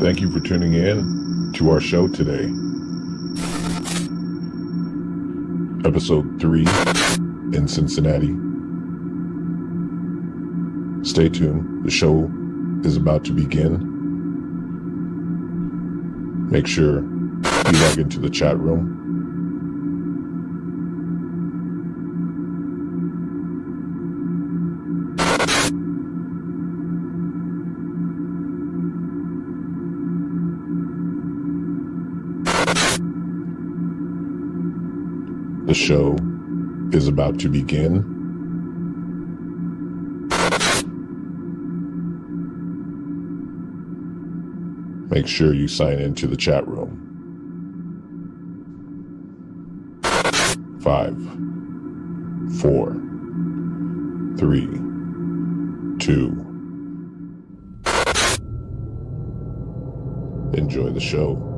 Thank you for tuning in to our show today. Episode 3 in Cincinnati. Stay tuned. The show is about to begin. Make sure you log into the chat room. The show is about to begin. Make sure you sign into the chat room. 5, 4, 3, 2. Enjoy the show.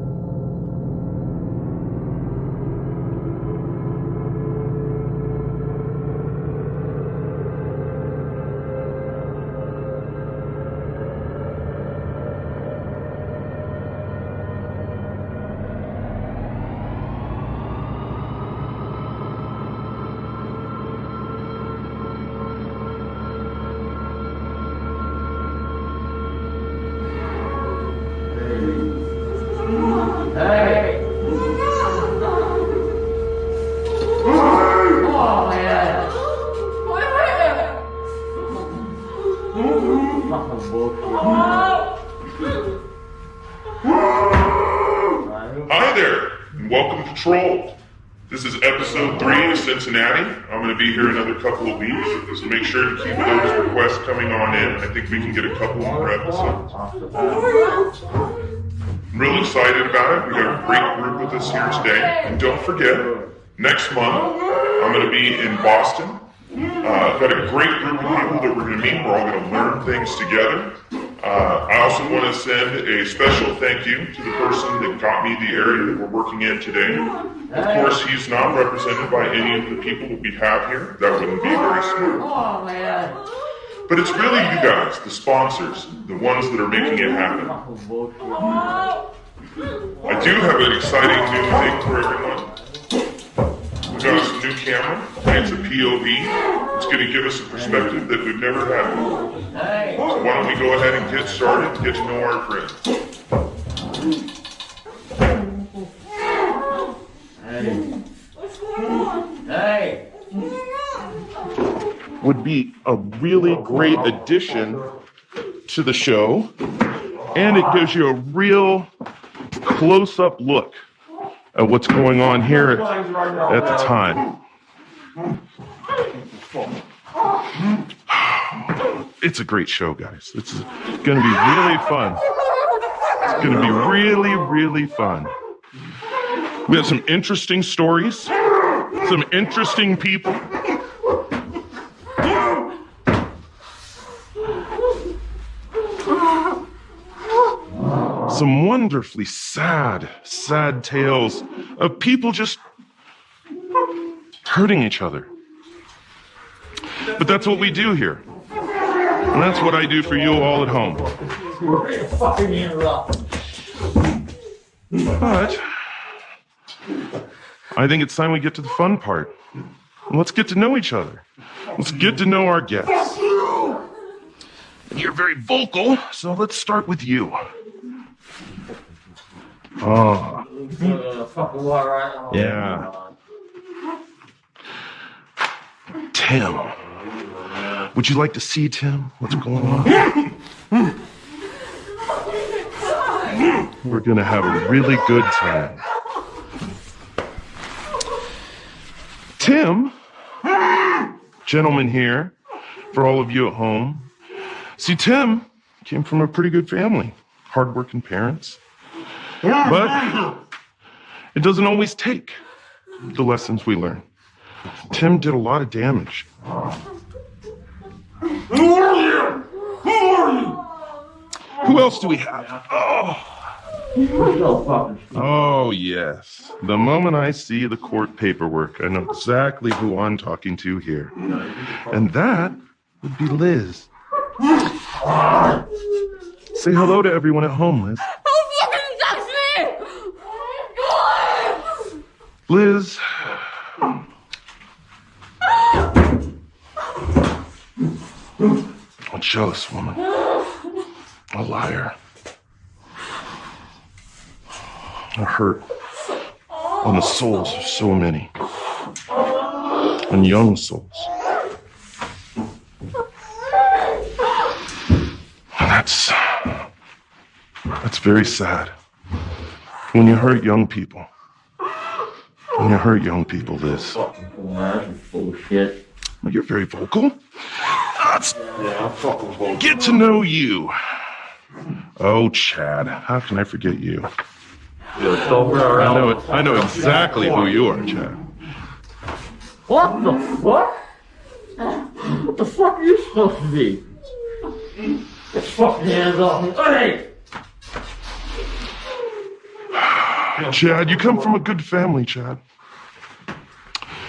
Hi there, and welcome to Trolled. This is episode 3 of Cincinnati. I'm going to be here another couple of weeks, so make sure to keep those requests coming on in. I think we can get a couple more episodes. I'm real excited about it. We got a great group with us here today. And don't forget, next month, I'm going to be in Boston. I've got a great group of people that we're going to meet. We're all going to learn things together. I also want to send a special thank you to the person that got me the area that we're working in today. Of course, he's not represented by any of the people that we have here. That wouldn't be very smart. But it's really you guys, the sponsors, the ones that are making it happen. I do have an exciting new thing for everyone. We got us a new camera, and it's a POV. It's going to give us a perspective that we've never had before. So why don't we go ahead and get started and get to know our friends. Hey. Would be a really great addition to the show, and it gives you a real close-up look at what's going on here at the time. It's a great show, guys. It's going to be really fun. It's going to be really, really fun. We have some interesting stories, some interesting people. Some wonderfully sad tales of people just hurting each other. But that's what we do here. And that's what I do for you all at home. But I think it's time we get to the fun part. Let's get to know each other. Let's get to know our guests. You're very vocal, so let's start with you. Oh. Yeah. Tim. Would you like to see Tim? What's going on? We're going to have a really good time. Tim, gentleman here, for all of you at home. See, Tim came from a pretty good family, hardworking parents. But it doesn't always take the lessons we learn. Tim did a lot of damage. Who are you? Who are you? Who else do we have? Oh, yes. The moment I see the court paperwork, I know exactly who I'm talking to here. And that would be Liz. Say hello to everyone at home, Liz. Oh, Liz. A jealous woman. A liar. A hurt on the souls of so many. On young souls. And that's very sad. When you hurt young people. When you hurt young people, Liz. That's bullshit. Well, you're very vocal. I'm fucking bullshit. Get to know you. Oh, Chad, how can I forget you? I know exactly who you are, Chad. What the fuck? What the fuck are you supposed to be? Get fucking hands off me. Hey! Chad, you come from a good family, Chad. You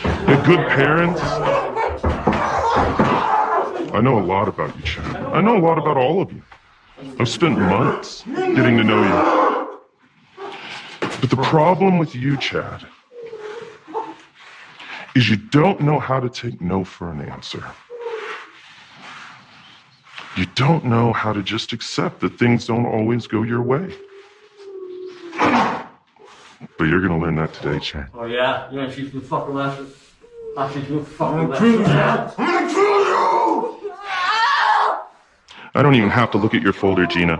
had good parents. I know a lot about you, Chad. I know a lot about all of you. I've spent months getting to know you. But the problem with you, Chad, is you don't know how to take no for an answer. You don't know how to just accept that things don't always go your way. But you're gonna learn that today, Chad. Oh yeah? You wanna teach me fucking lessons? I'll teach you fucking lessons. I'm gonna kill you! I don't even have to look at your folder, Gina.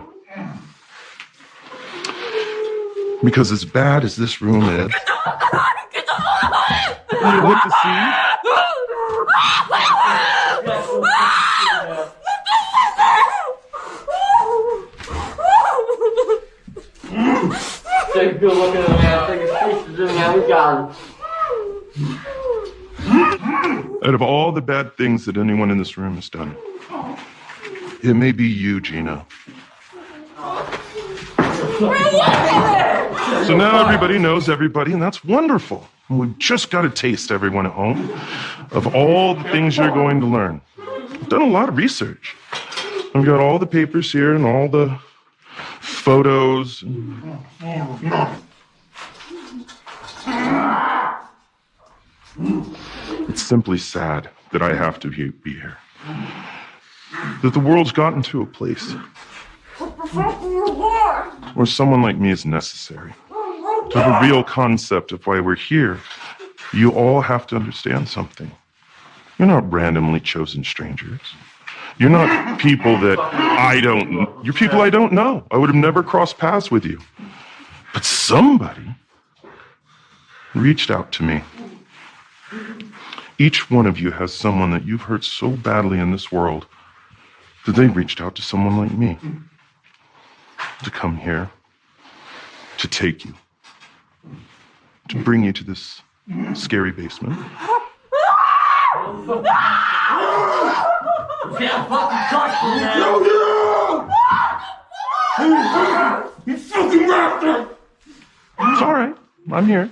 Because as bad as this room is, you look to see. Take a good look at it, man. Take a pieces in there. We got it. Out of all the bad things that anyone in this room has done, it may be you, Gina. So now everybody knows everybody, and that's wonderful. We've just got to taste, everyone at home, of all the things you're going to learn. I've done a lot of research. I've got all the papers here and all the photos. It's simply sad that I have to be here. That the world's gotten to a place where someone like me is necessary. To have a real concept of why we're here, you all have to understand something. You're not randomly chosen strangers. You're not people that you're people I don't know. I would have never crossed paths with you. But somebody reached out to me. Each one of you has someone that you've hurt so badly in this world that they reached out to someone like me to come here, to take you, to bring you to this scary basement. Can't fucking touch me, man. You fucking bastard! It's all right. I'm here.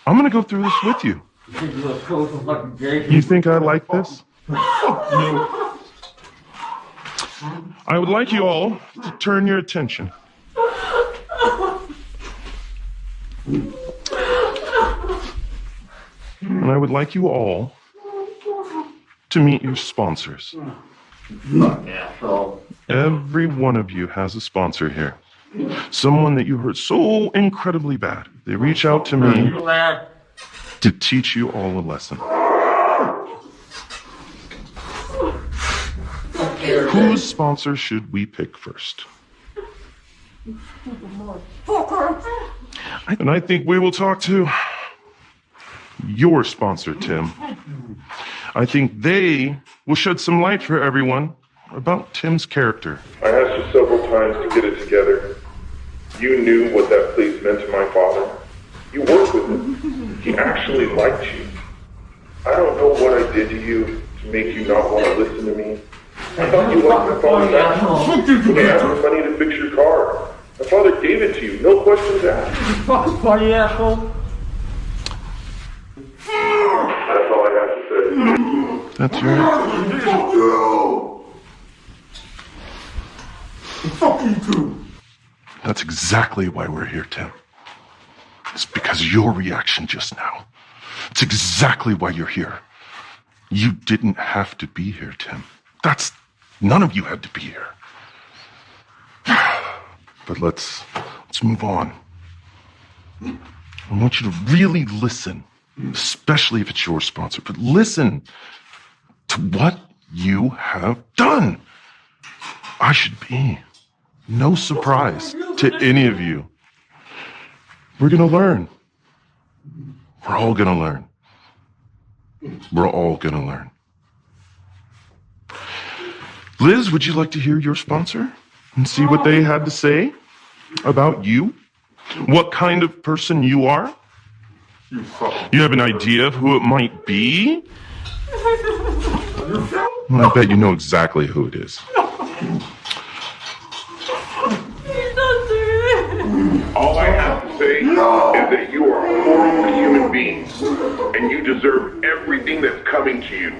I'm going to go through this with you. You think you're gonna close the fucking gate? You think I like this? I would like you all to turn your attention. And I would like you all to meet your sponsors. Yeah, so. Every one of you has a sponsor here. Someone that you hurt so incredibly bad. They reach out to me to teach you all a lesson. Whose sponsor should we pick first? And I think we will talk to your sponsor, Tim. I think they will shed some light for everyone about Tim's character. I asked you several times to get it together. You knew what that please meant to my father. You worked with him. He actually liked you. I don't know what I did to you to make you not want to listen to me. I thought you liked my father's action. When I asked for money to fix your car, my father gave it to you, no questions asked. You fucking funny asshole. That's all I have to say. That's right. Fuck you! Fuck you too! That's exactly why we're here, Tim. is because of your reaction just now. It's exactly why you're here. You didn't have to be here, Tim. None of you had to be here. But let's move on. I want you to really listen, especially if it's your sponsor, but listen to what you have done. I should be no surprise to any of you. We're going to learn. We're all going to learn. We're all going to learn. Liz, would you like to hear your sponsor and see what they had to say about you? What kind of person you are? You have an idea of who it might be? Well, I bet you know exactly who it is. All I have to say is that you are horrible human beings, and you deserve everything that's coming to you.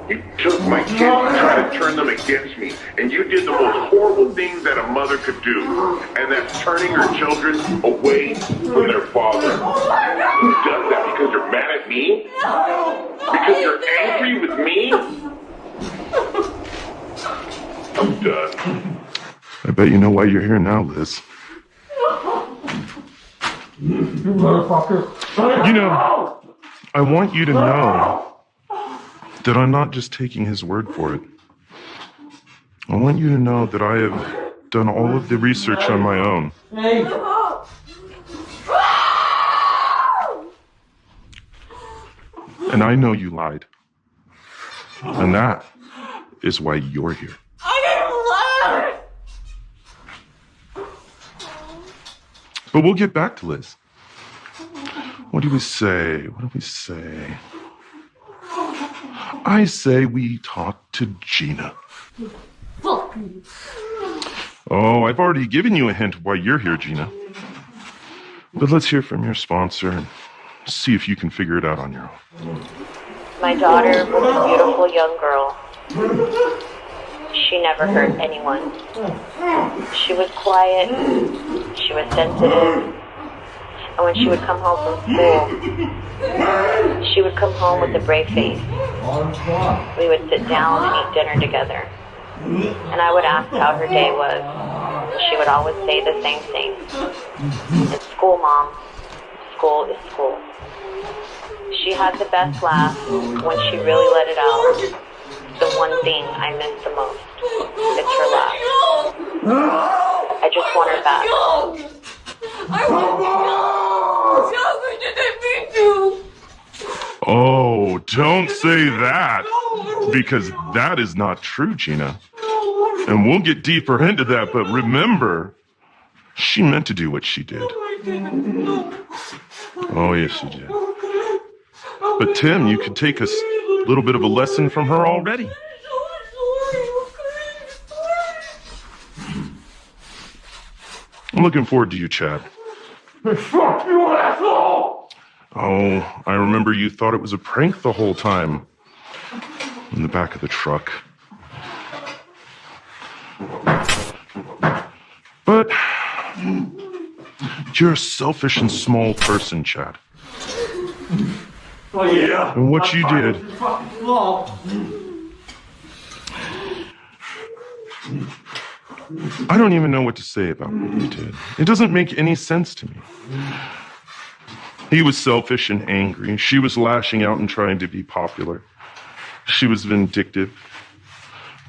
You took my kids and tried to turn them against me, and you did the most horrible thing that a mother could do, and that's turning her children away from their father. Who does that? Because you're mad at me? Because you're angry with me? I'm done. I bet you know why you're here now, Liz. You motherfucker. You know, I want you to know that I'm not just taking his word for it. I want you to know that I have done all of the research on my own. Hey. And I know you lied. And that is why you're here. I didn't lie. But we'll get back to Liz. What do we say? What do we say? I say we talk to Gina. Fuck you. Oh, I've already given you a hint of why you're here, Gina. But let's hear from your sponsor and see if you can figure it out on your own. My daughter was a beautiful young girl. She never hurt anyone. She was quiet. She was sensitive. And when she would come home from school, she would come home with a brave face. We would sit down and eat dinner together. And I would ask how her day was. And she would always say the same thing. It's school, Mom. School is school. She had the best laugh when she really let it out. The one thing I miss the most. It's her laugh. I just want her back. Oh, don't say that, because that is not true, Gina. And we'll get deeper into that, but remember, she meant to do what she did. Oh, yes, she did. But Tim, you could take a little bit of a lesson from her already. I'm looking forward to you, Chad. Fuck you, asshole! Oh, I remember you thought it was a prank the whole time. In the back of the truck. But you're a selfish and small person, Chad. Oh, yeah. And what you did. Fucking small. I don't even know what to say about what you did. It doesn't make any sense to me. He was selfish and angry. She was lashing out and trying to be popular. She was vindictive.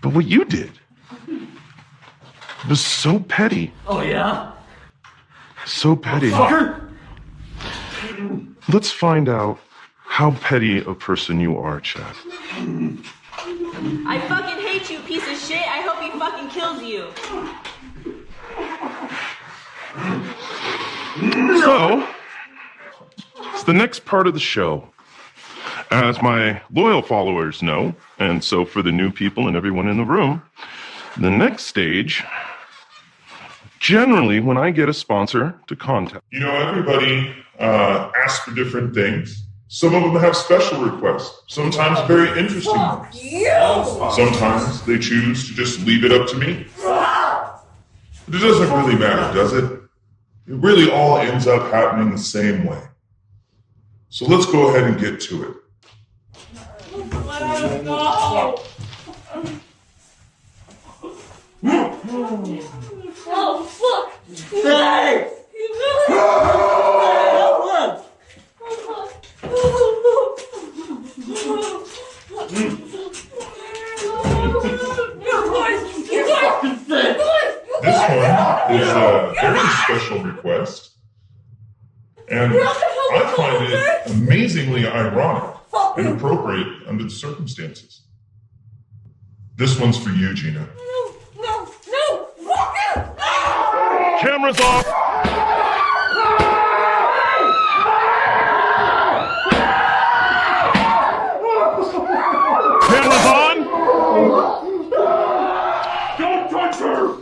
But what you did was so petty. Oh, yeah? So petty. Fucker! Let's find out how petty a person you are, Chad. I fucking hate you, piece of shit. I hope he fucking kills you. So, it's the next part of the show. As my loyal followers know, and so for the new people and everyone in the room, the next stage, generally when I get a sponsor to contact. You know, everybody asks for different things. Some of them have special requests, sometimes very interesting ones. Sometimes they choose to just leave it up to me. But it doesn't really matter, does it? it really all ends up happening the same way. So let's go ahead and get to it. Let us go! Oh, fuck! Hey! This one is a very special request, and I find it amazingly ironic and appropriate under the circumstances. This one's for you, Gina. No! Fuck you! Cameras off! Cameras on! Don't touch her!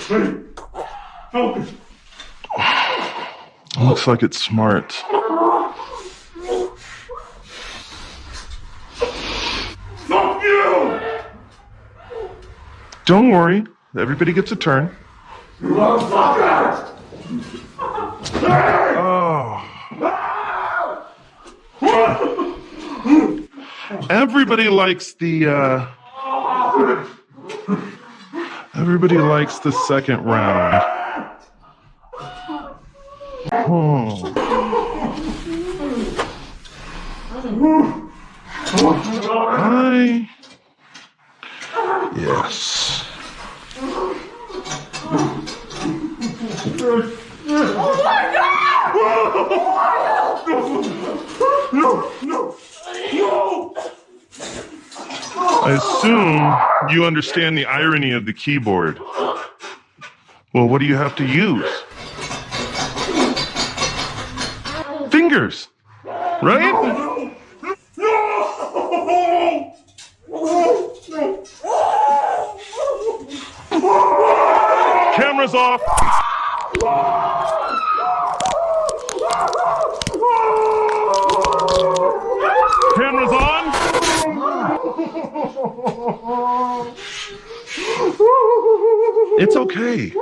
Hey, focus. Looks like it's smart. Fuck you! Don't worry, everybody gets a turn. Motherfucker! Oh. Everybody likes the second round. Yes. I assume you understand the irony of the keyboard. Well, what do you have to use? Fingers, right? Cameras off. Cameras on. It's okay.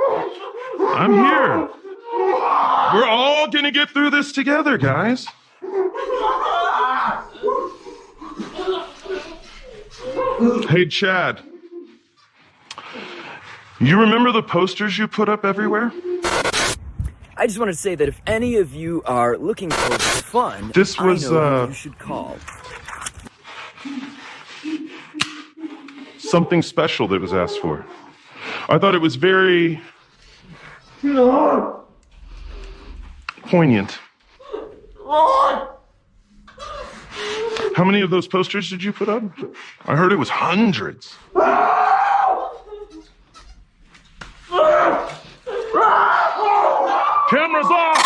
I'm here. We're all gonna get through this together, guys. Hey, Chad. You remember the posters you put up everywhere? I just wanted to say that if any of you are looking for fun, This was, I know who you should call. Something special that was asked for. I thought it was very poignant. How many of those posters did you put up? I heard it was hundreds. Cameras off!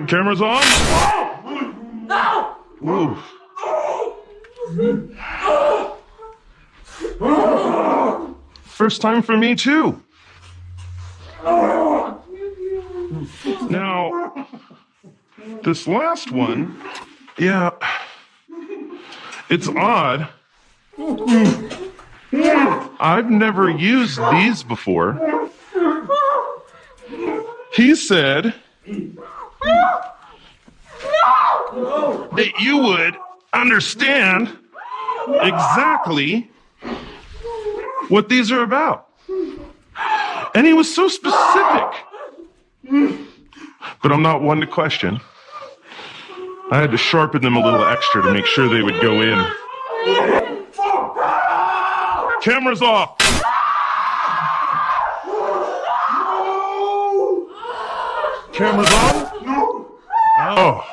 Cameras on? No! Ooh. First time for me too. Now, this last one, yeah, it's odd. I've never used these before. He said that you would understand exactly what these are about. And he was so specific. But I'm not one to question. I had to sharpen them a little extra to make sure they would go in. Cameras off. Cameras on? Oh.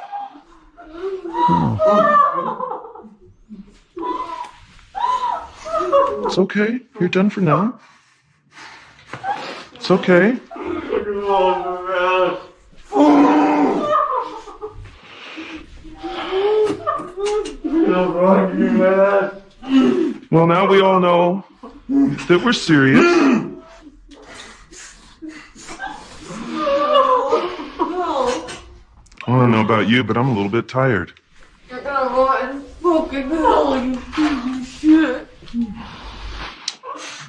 It's okay. You're done for now. It's okay. Well, now we all know that we're serious. don't know about you, but I'm a little bit tired. Fucking hell, you piece of shit.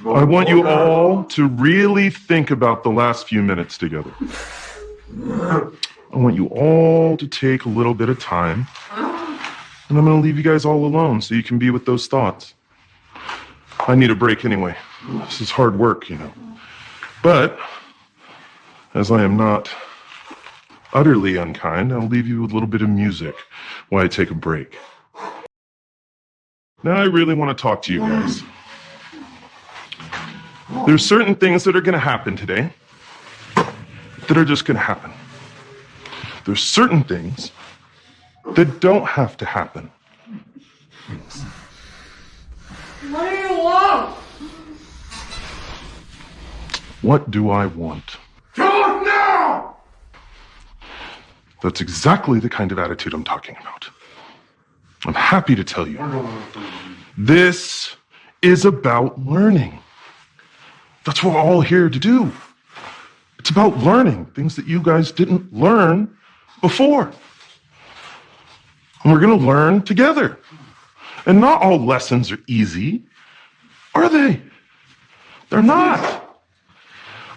I want you all to really think about the last few minutes together. I want you all to take a little bit of time, and I'm going to leave you guys all alone so you can be with those thoughts. I need a break anyway. This is hard work, you know. But, as I am not utterly unkind, I'll leave you with a little bit of music while I take a break. Now I really want to talk to you guys. There's certain things that are going to happen today that are just going to happen. There's certain things that don't have to happen. What do you want? What do I want? Talk now! That's exactly the kind of attitude I'm talking about. I'm happy to tell you. This is about learning. That's what we're all here to do. It's about learning things that you guys didn't learn before. And we're going to learn together. And not all lessons are easy, are they? They're not.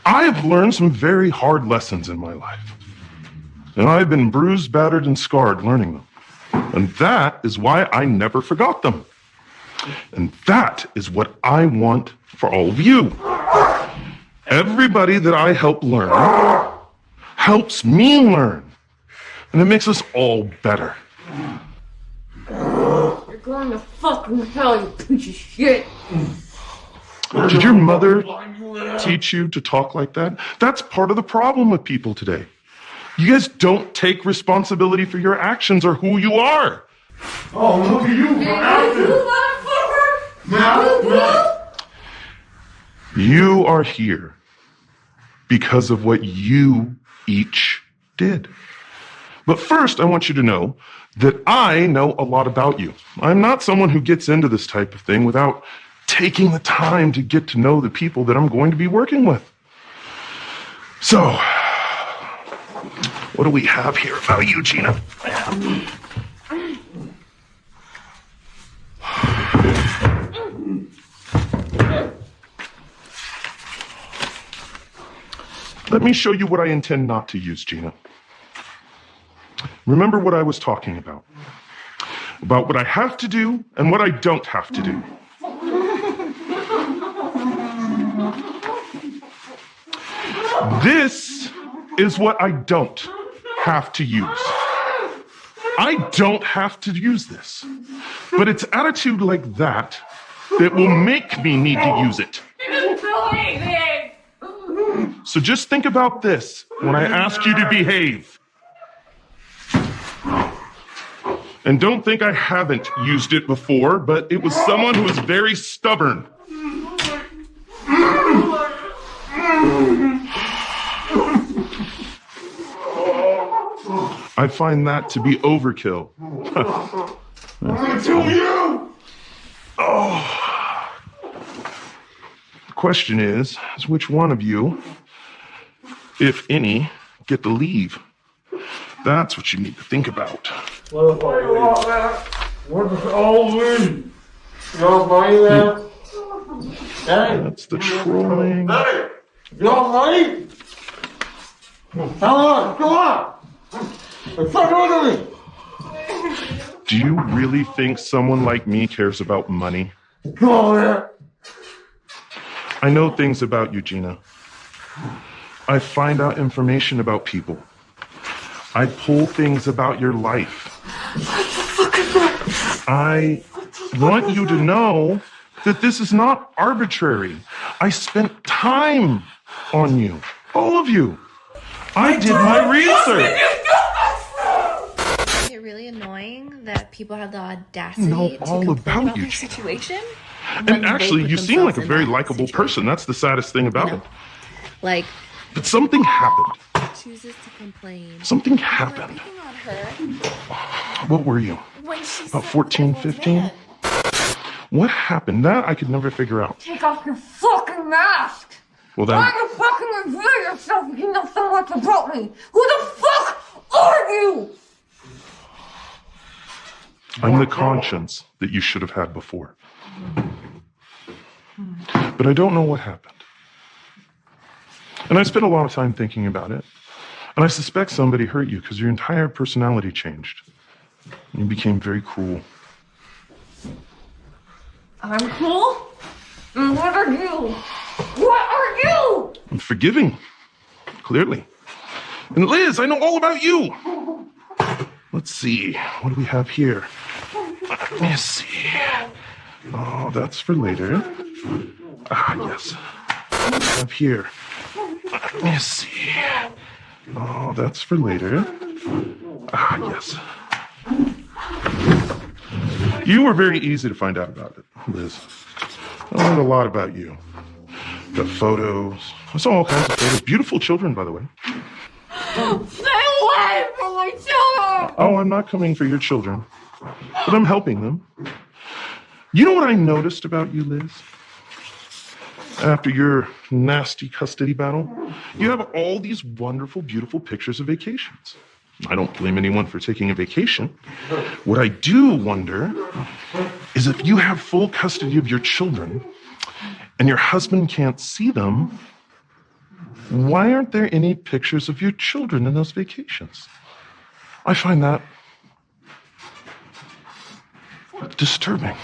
I have learned some very hard lessons in my life. And I've been bruised, battered, and scarred learning them. And that is why I never forgot them. And that is what I want for all of you. Everybody that I help learn helps me learn. And it makes us all better. You're going to fucking hell, you piece of shit. Did your mother teach you to talk like that? That's part of the problem with people today. You guys don't take responsibility for your actions or who you are. Oh, look at you, motherfucker! You are here because of what you each did. But first, I want you to know that I know a lot about you. I'm not someone who gets into this type of thing without taking the time to get to know the people that I'm going to be working with. So, what do we have here about you, Gina? Let me show you what I intend not to use, Gina. Remember what I was talking about what I have to do and what I don't have to do. This is what I don't have to use. I don't have to use this, but it's attitude like that that will make me need to use it. So just think about this when I ask you to behave. And don't think I haven't used it before, but it was someone who was very stubborn. I find that to be overkill. I'm gonna kill you! Oh. The question is which one of you, if any, get to leave? That's what you need to think about. What do you want, man? What does it all mean? You don't money, man? Hey? That's the trolling. Hey! You don't money? Come on! Hey, fuck over me! Do you really think someone like me cares about money? Come on, man! I know things about you, Gina. I find out information about people. I pull things about your life. What the fuck is that? I want you to know that this is not arbitrary. I spent time on you, all of you. I did my research. Is it really annoying that people have the audacity know to all complain about about you, their Gina. situation? And actually, you seem like a very likable person. That's the saddest thing about it. Like, But something happened. chooses to complain. Something happened. Picking on her What were you? when she's About 14, 15? What happened? That I could never figure out. Take off your fucking mask! Well, Why then, you fucking reveal yourself if you know so much about me? Who the fuck are you? I'm the conscience that you should have had before. But I don't know what happened. And I spent a lot of time thinking about it. And I suspect somebody hurt you because your entire personality changed. You became very cruel. I'm cool? And what are you? What are you? I'm forgiving, clearly. And Liz, I know all about you. Let's see, what do we have here? Let me see. Oh, that's for later. Ah, yes. What do we have here? Let me see. Oh, that's for later. Ah, yes. You were very easy to find out about it, Liz. I learned a lot about you. The photos. I saw all kinds of photos. Beautiful children, by the way. Stay away from my children! Oh, I'm not coming for your children, but I'm helping them. You know what I noticed about you, Liz? After your nasty custody battle, you have all these wonderful, beautiful pictures of vacations. I don't blame anyone for taking a vacation. What I do wonder is if you have full custody of your children and your husband can't see them, why aren't there any pictures of your children in those vacations? I find that disturbing.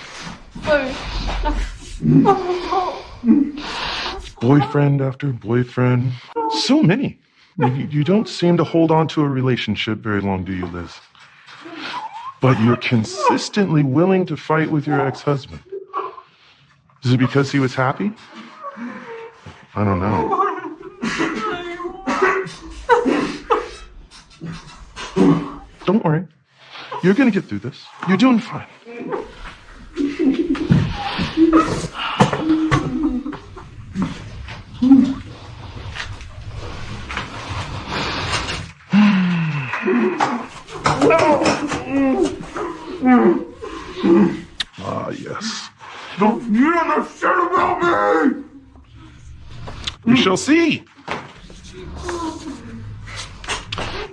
Boyfriend after boyfriend. So many. You don't seem to hold on to a relationship very long, do you, Liz? But you're consistently willing to fight with your ex-husband. Is it because he was happy? I don't know. Don't worry. You're going to get through this. You're doing fine. Ah, yes. Don't you understand about me? We shall see.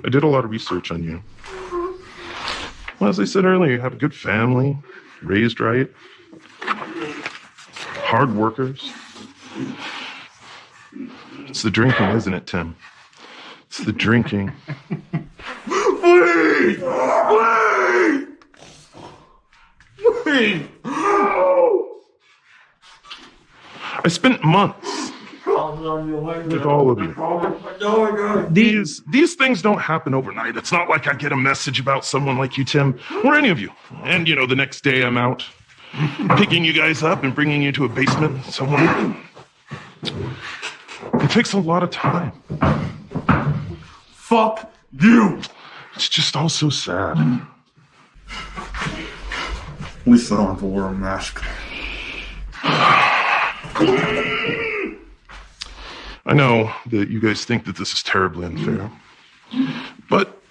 I did a lot of research on you. Well, as I said earlier, you have a good family, raised right, hard workers. It's the drinking, isn't it, Tim? It's the drinking. Please! Please! Please! I spent months with all of you. These things don't happen overnight. It's not like I get a message about someone like you, Tim, or any of you. And, the next day I'm out picking you guys up and bringing you to a basement somewhere. It takes a lot of time. Fuck you! It's just all so sad. At least I don't have to wear a mask. I know that you guys think that this is terribly unfair, but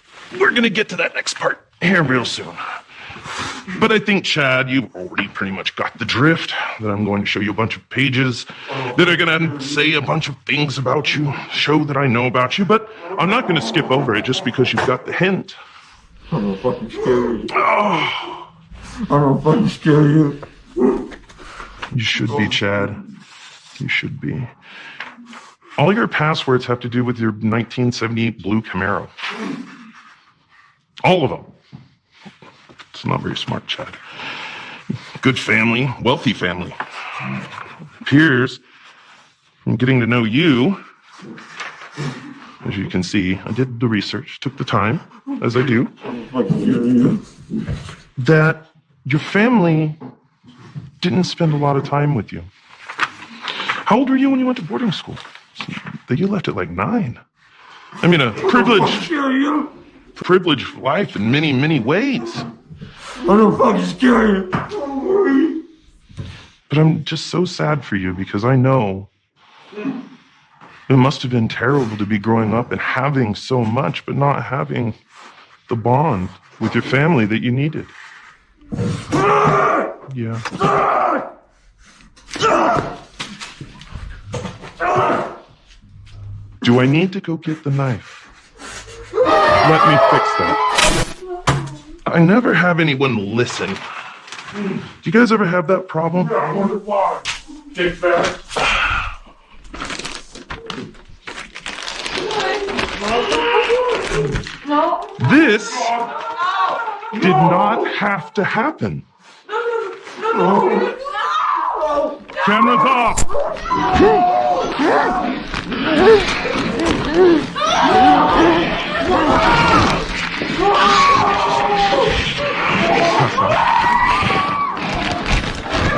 we're going to get to that next part here real soon. But I think, Chad, you've already pretty much got the drift, that I'm going to show you a bunch of pages that are going to say a bunch of things about you, show that I know about you, but I'm not going to skip over it just because you've got the hint. I'm gonna fucking scare you. Oh, I'm gonna fucking scare you. you should be, Chad. You should be. All your passwords have to do with your 1978 blue Camaro. All of them. It's not very smart, Chad. Good family, wealthy family. Appears, from getting to know you, as you can see, I did the research, took the time, as I do, that your family didn't spend a lot of time with you. How old were you when you went to boarding school? That you left at like 9. I mean, a privileged life in many, many ways. I'm gonna fucking scare you. But I'm just so sad for you because I know it must have been terrible to be growing up and having so much, but not having the bond with your family that you needed. Yeah. Do I need to go get the knife? Let me fix that. I never have anyone listen. Do you guys ever have that problem? I wonder why. Get back. This did not have to happen. Cameras off.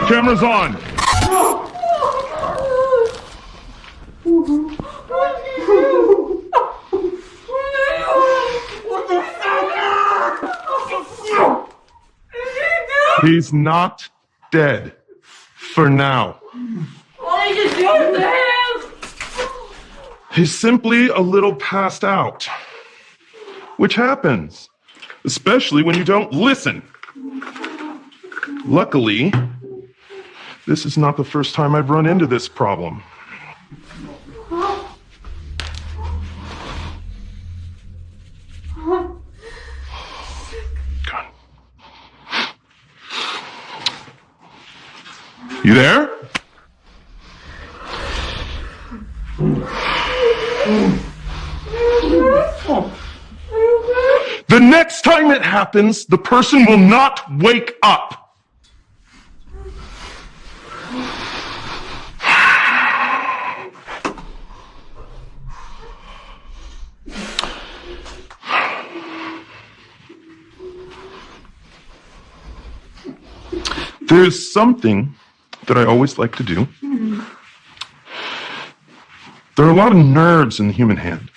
Cameras on. He's not dead. For now. Why did you do it to him? He's simply a little passed out. Which happens, especially when you don't listen. Luckily, this is not the first time I've run into this problem. God. You there? The next time it happens, the person will not wake up. There's something that I always like to do. There are a lot of nerves in the human hand.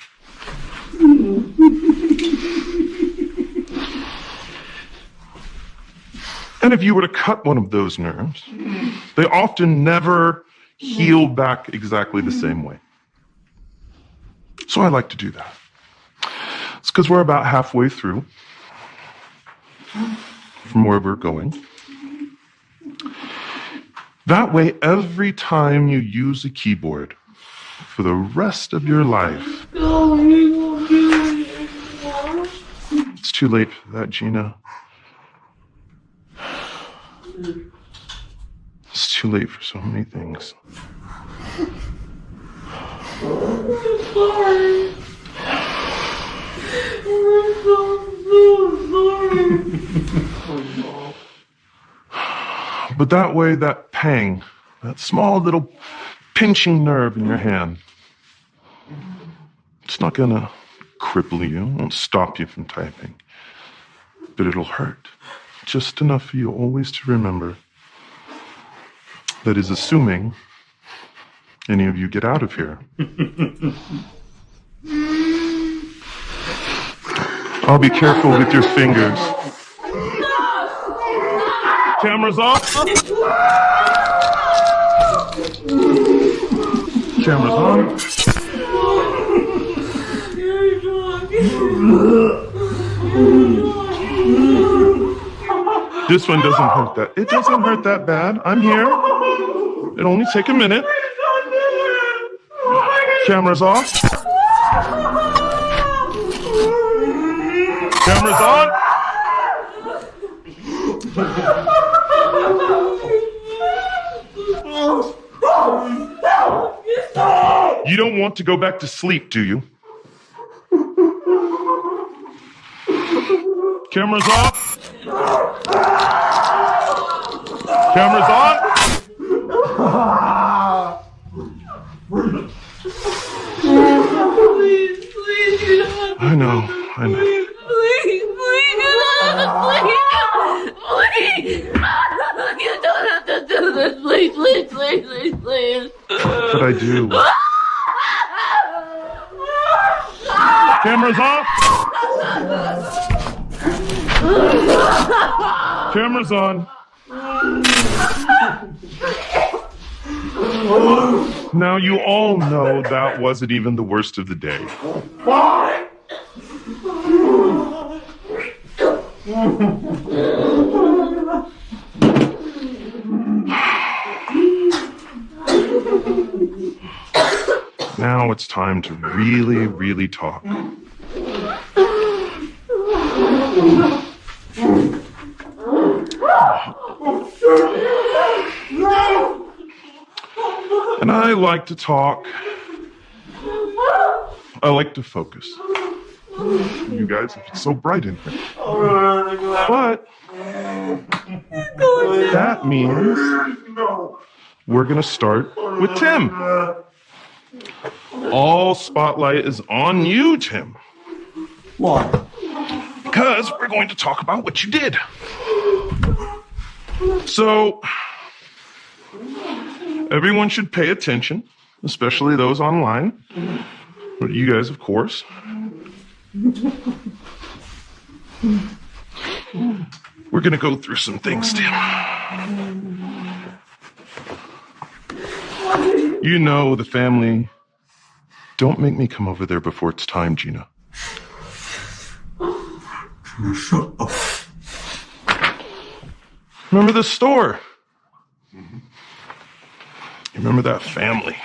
And if you were to cut one of those nerves, they often never heal back exactly the same way. So I like to do that. It's because we're about halfway through from where we're going. That way, every time you use a keyboard for the rest of your life, it's too late for that, Gina. It's too late for so many things. Sorry. I'm so But that way, that pang, that small little pinching nerve in your hand, it's not gonna cripple you, it won't stop you from typing, but it'll hurt. Just enough for you always to remember. That is assuming any of you get out of here. I'll be careful with your fingers. Cameras off. Cameras on. This one doesn't hurt that. It doesn't hurt that bad. I'm here. It'll only take a minute. Cameras off. Cameras on. You don't want to go back to sleep, do you? Cameras off. Cameras on. Please, do not. I know. Please, do not. Please. You don't have to do this. Please. But I do. Cameras off. Cameras on. Now you all know that wasn't even the worst of the day. Now it's time to really, really talk. like to talk. I like to focus. You guys are so bright in here. But that means we're going to start with Tim. All spotlight is on you, Tim. Why? Because we're going to talk about what you did. So, everyone should pay attention, especially those online. But you guys, of course. We're going to go through some things, Tim. You know the family. Don't make me come over there before it's time, Gina. Shut up. Remember the store? You remember that family?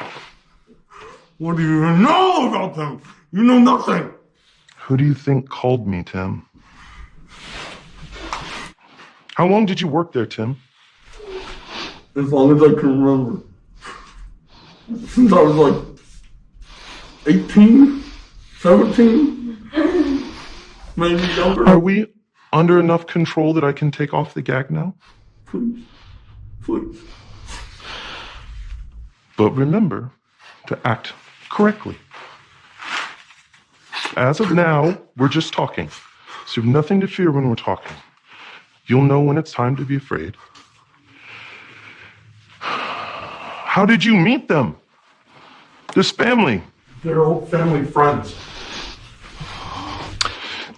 What do you even know about them? You know nothing. Who do you think called me, Tim? How long did you work there, Tim? As long as I can remember. Since I was like 18, 17, maybe younger. Are we under enough control that I can take off the gag now? Please. Please. But remember to act correctly. As of now, we're just talking. So you have nothing to fear when we're talking. You'll know when it's time to be afraid. How did you meet them? This family. They're old family friends.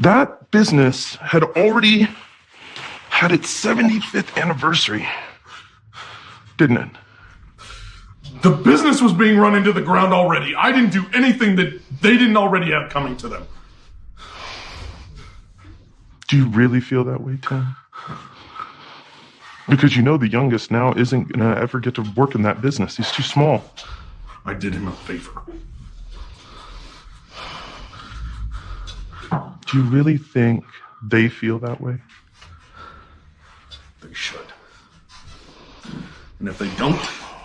That business had already had its 75th anniversary, didn't it? The business was being run into the ground already. I didn't do anything that they didn't already have coming to them. Do you really feel that way, Tim? Because you know the youngest now isn't going to ever get to work in that business. He's too small. I did him a favor. Do you really think they feel that way? They should. And if they don't,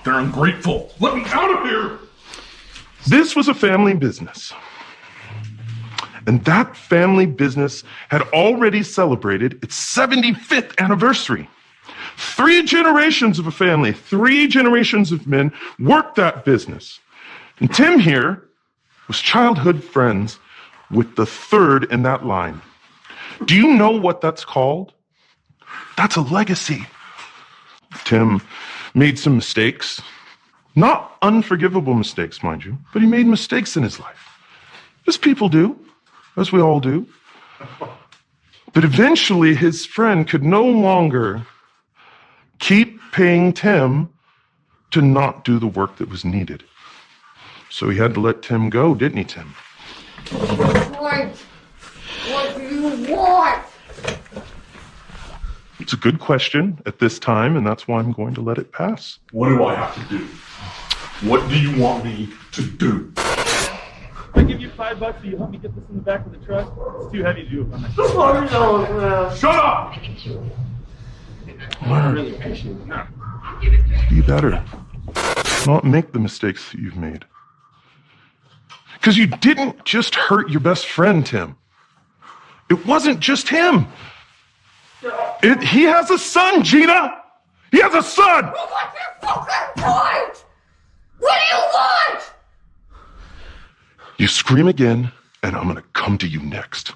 they're ungrateful. Let me out of here! This was a family business. And that family business had already celebrated its 75th anniversary. 3 generations of a family, 3 generations of men worked that business. And Tim here was childhood friends with the 3rd in that line. Do you know what that's called? That's a legacy. Tim made some mistakes. Not unforgivable mistakes, mind you, but he made mistakes in his life. As people do, as we all do. But eventually his friend could no longer keep paying Tim to not do the work that was needed. So he had to let Tim go, didn't he, Tim? What do you want? It's a good question at this time, and that's why I'm going to let it pass. What do I have to do? What do you want me to do? If I give you $5, will you help me get this in the back of the truck? It's too heavy to do it by myself. Just let me know, man. Shut up! I really appreciate it. No. Be better. Not make the mistakes that you've made. Because you didn't just hurt your best friend, Tim. It wasn't just him. He has a son, Gina! He has a son! What's your fucking point? What do you want? You scream again, and I'm gonna come to you next.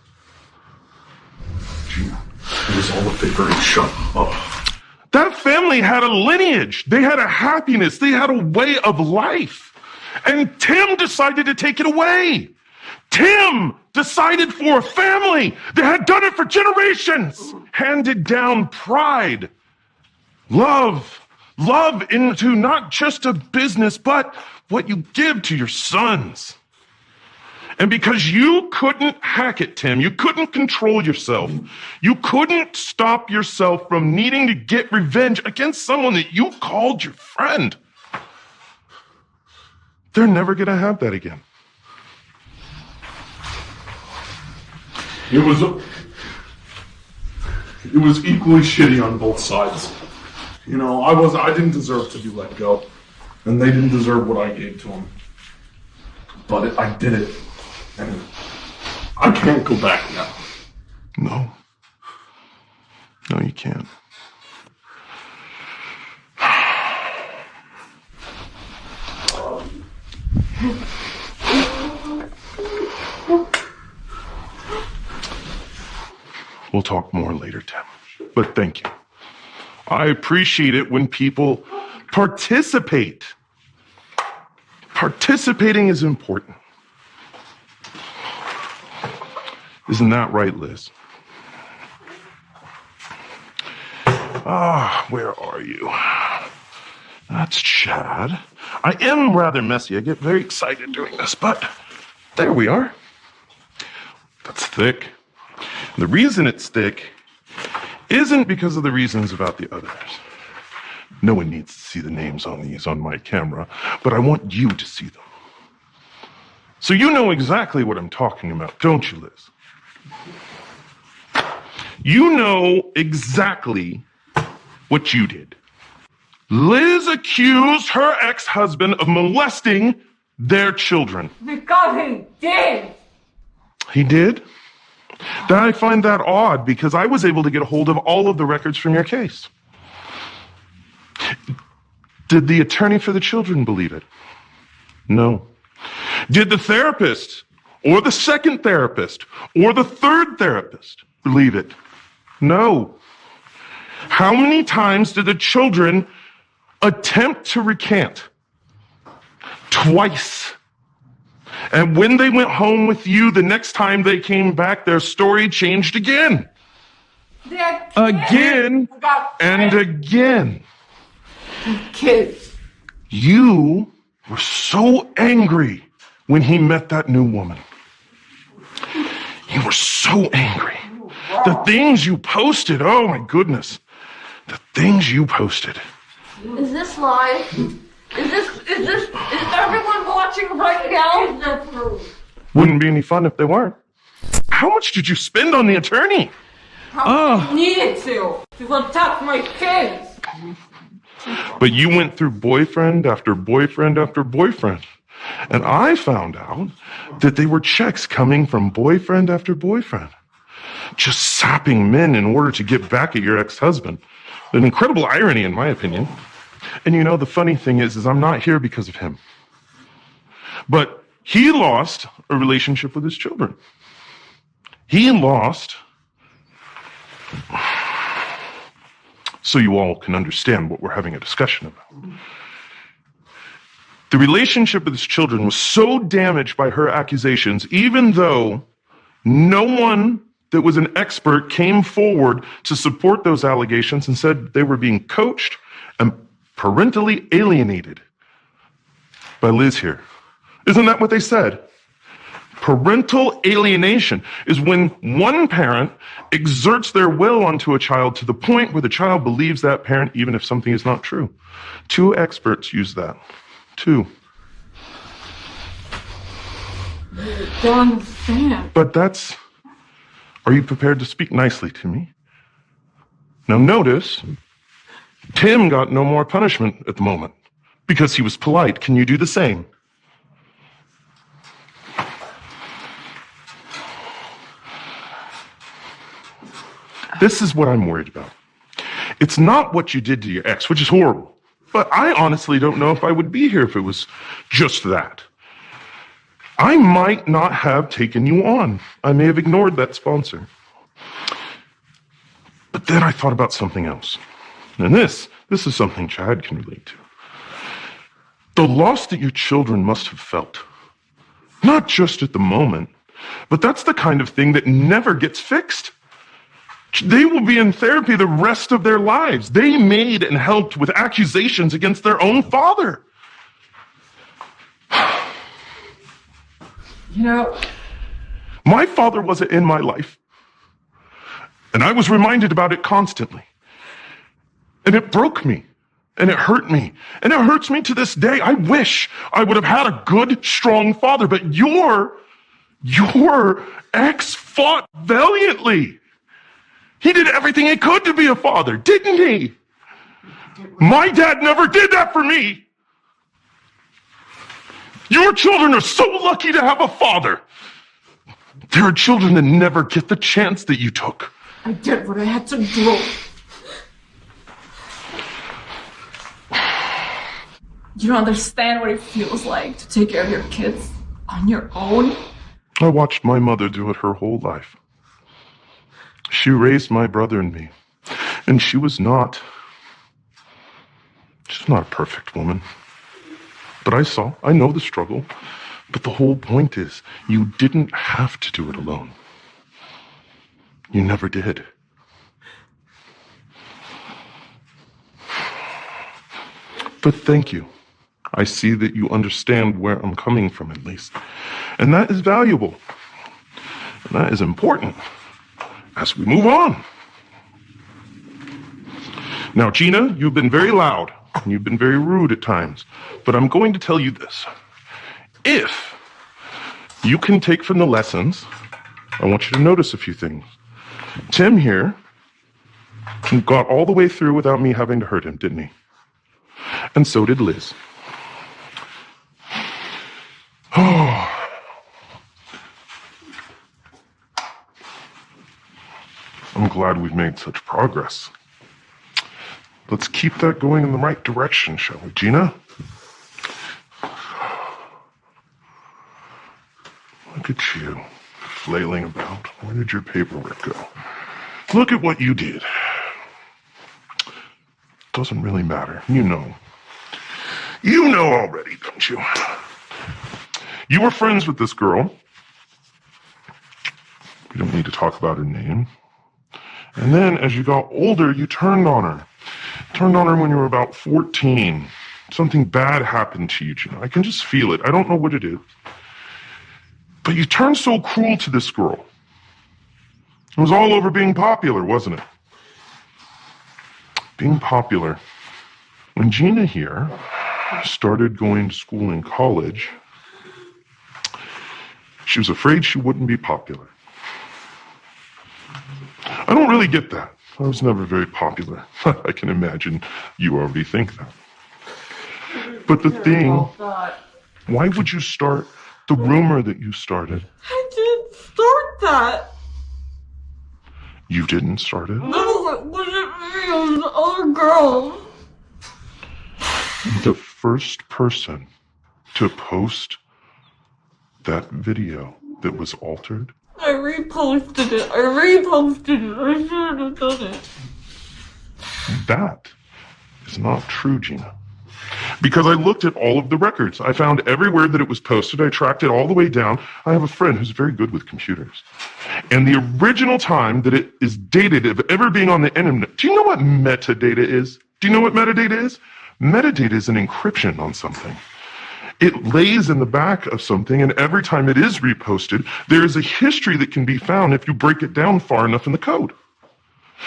Gina, it was all a favor. Shut up. That family had a lineage. They had a happiness. They had a way of life. And Tim decided to take it away. Tim decided for a family that had done it for generations. Handed down pride, love into not just a business, but what you give to your sons. And because you couldn't hack it, Tim, you couldn't control yourself, you couldn't stop yourself from needing to get revenge against someone that you called your friend, they're never going to have that again. It was equally shitty on both sides. You know, I didn't deserve to be let go. And they didn't deserve what I gave to them. But I did it. And I can't go back now. No. No, you can't. We'll talk more later, Tim. But thank you. I appreciate it when people participate. Participating is important. Isn't that right, Liz? Where are you? That's Chad. I am rather messy. I get very excited doing this, but there we are. That's thick. And the reason it's thick isn't because of the reasons about the others. No one needs to see the names on these on my camera, but I want you to see them. So you know exactly what I'm talking about, don't you, Liz? You know exactly what you did. Liz accused her ex-husband of molesting their children. Because he did. He did? Then I find that odd because I was able to get a hold of all of the records from your case. Did the attorney for the children believe it? No. Did the therapist or the second therapist or the third therapist believe it? No. How many times did the children attempt to recant? Twice. And when they went home with you, the next time they came back, their story changed again. Again and again. Kids. You were so angry when he met that new woman. You were so angry. The things you posted, oh my goodness. The things you posted. Is this live? Is everyone watching right now? Is that true? Wouldn't be any fun if they weren't. How much did you spend on the attorney? I needed to protect my kids. But you went through boyfriend after boyfriend after boyfriend. And I found out that they were checks coming from boyfriend after boyfriend. Just sapping men in order to get back at your ex-husband. An incredible irony, in my opinion. And you know, the funny thing is I'm not here because of him. But he lost a relationship with his children. He lost... So you all can understand what we're having a discussion about. The relationship with his children was so damaged by her accusations, even though no one that was an expert came forward to support those allegations and said they were being coached and parentally alienated by Liz here. Isn't that what they said? Parental alienation is when one parent exerts their will onto a child to the point where the child believes that parent even if something is not true. 2 experts use that. 2. I don't understand. But that's... Are you prepared to speak nicely to me? Now notice, Tim got no more punishment at the moment because he was polite. Can you do the same? This is what I'm worried about. It's not what you did to your ex, which is horrible. But I honestly don't know if I would be here if it was just that. I might not have taken you on. I may have ignored that sponsor. But then I thought about something else. And this is something Chad can relate to. The loss that your children must have felt. Not just at the moment, but that's the kind of thing that never gets fixed. They will be in therapy the rest of their lives. They made and helped with accusations against their own father. You know, my father wasn't in my life. And I was reminded about it constantly. And it broke me. And it hurt me. And it hurts me to this day. I wish I would have had a good, strong father. But your ex fought valiantly. He did everything he could to be a father, didn't he? My dad never did that for me. Your children are so lucky to have a father. There are children that never get the chance that you took. I did what I had to do. You don't understand what it feels like to take care of your kids on your own. I watched my mother do it her whole life. She raised my brother and me, and she's not a perfect woman. But I know the struggle. But the whole point is, you didn't have to do it alone. You never did. But thank you. I see that you understand where I'm coming from, at least. And that is valuable. And that is important as we move on. Now, Gina, you've been very loud. And you've been very rude at times. But I'm going to tell you this. If you can take from the lessons, I want you to notice a few things. Tim here got all the way through without me having to hurt him, didn't he? And so did Liz. Oh. I'm glad we've made such progress. Let's keep that going in the right direction, shall we, Gina? Look at you, flailing about. Where did your paperwork go? Look at what you did. Doesn't really matter. You know. You know already, don't you? You were friends with this girl. We don't need to talk about her name. And then, as you got older, you turned on her. Turned on her when you were about 14. Something bad happened to you, Gina. I can just feel it. I don't know what it is. But you turned so cruel to this girl. It was all over being popular, wasn't it? Being popular. When Gina here started going to school in college, she was afraid she wouldn't be popular. I don't really get that. I was never very popular. I can imagine you already think that. But the thing, why would you start the rumor that you started? I didn't start that. You didn't start it? No, it wasn't me. It was the other girls. The first person to post that video that was altered? I reposted it. I shouldn't have done it. That is not true, Gina. Because I looked at all of the records. I found everywhere that it was posted. I tracked it all the way down. I have a friend who's very good with computers. And the original time that it is dated of ever being on the internet, do you know what metadata is? Do you know what metadata is? Metadata is an encryption on something. It lays in the back of something, and every time it is reposted, there is a history that can be found if you break it down far enough in the code.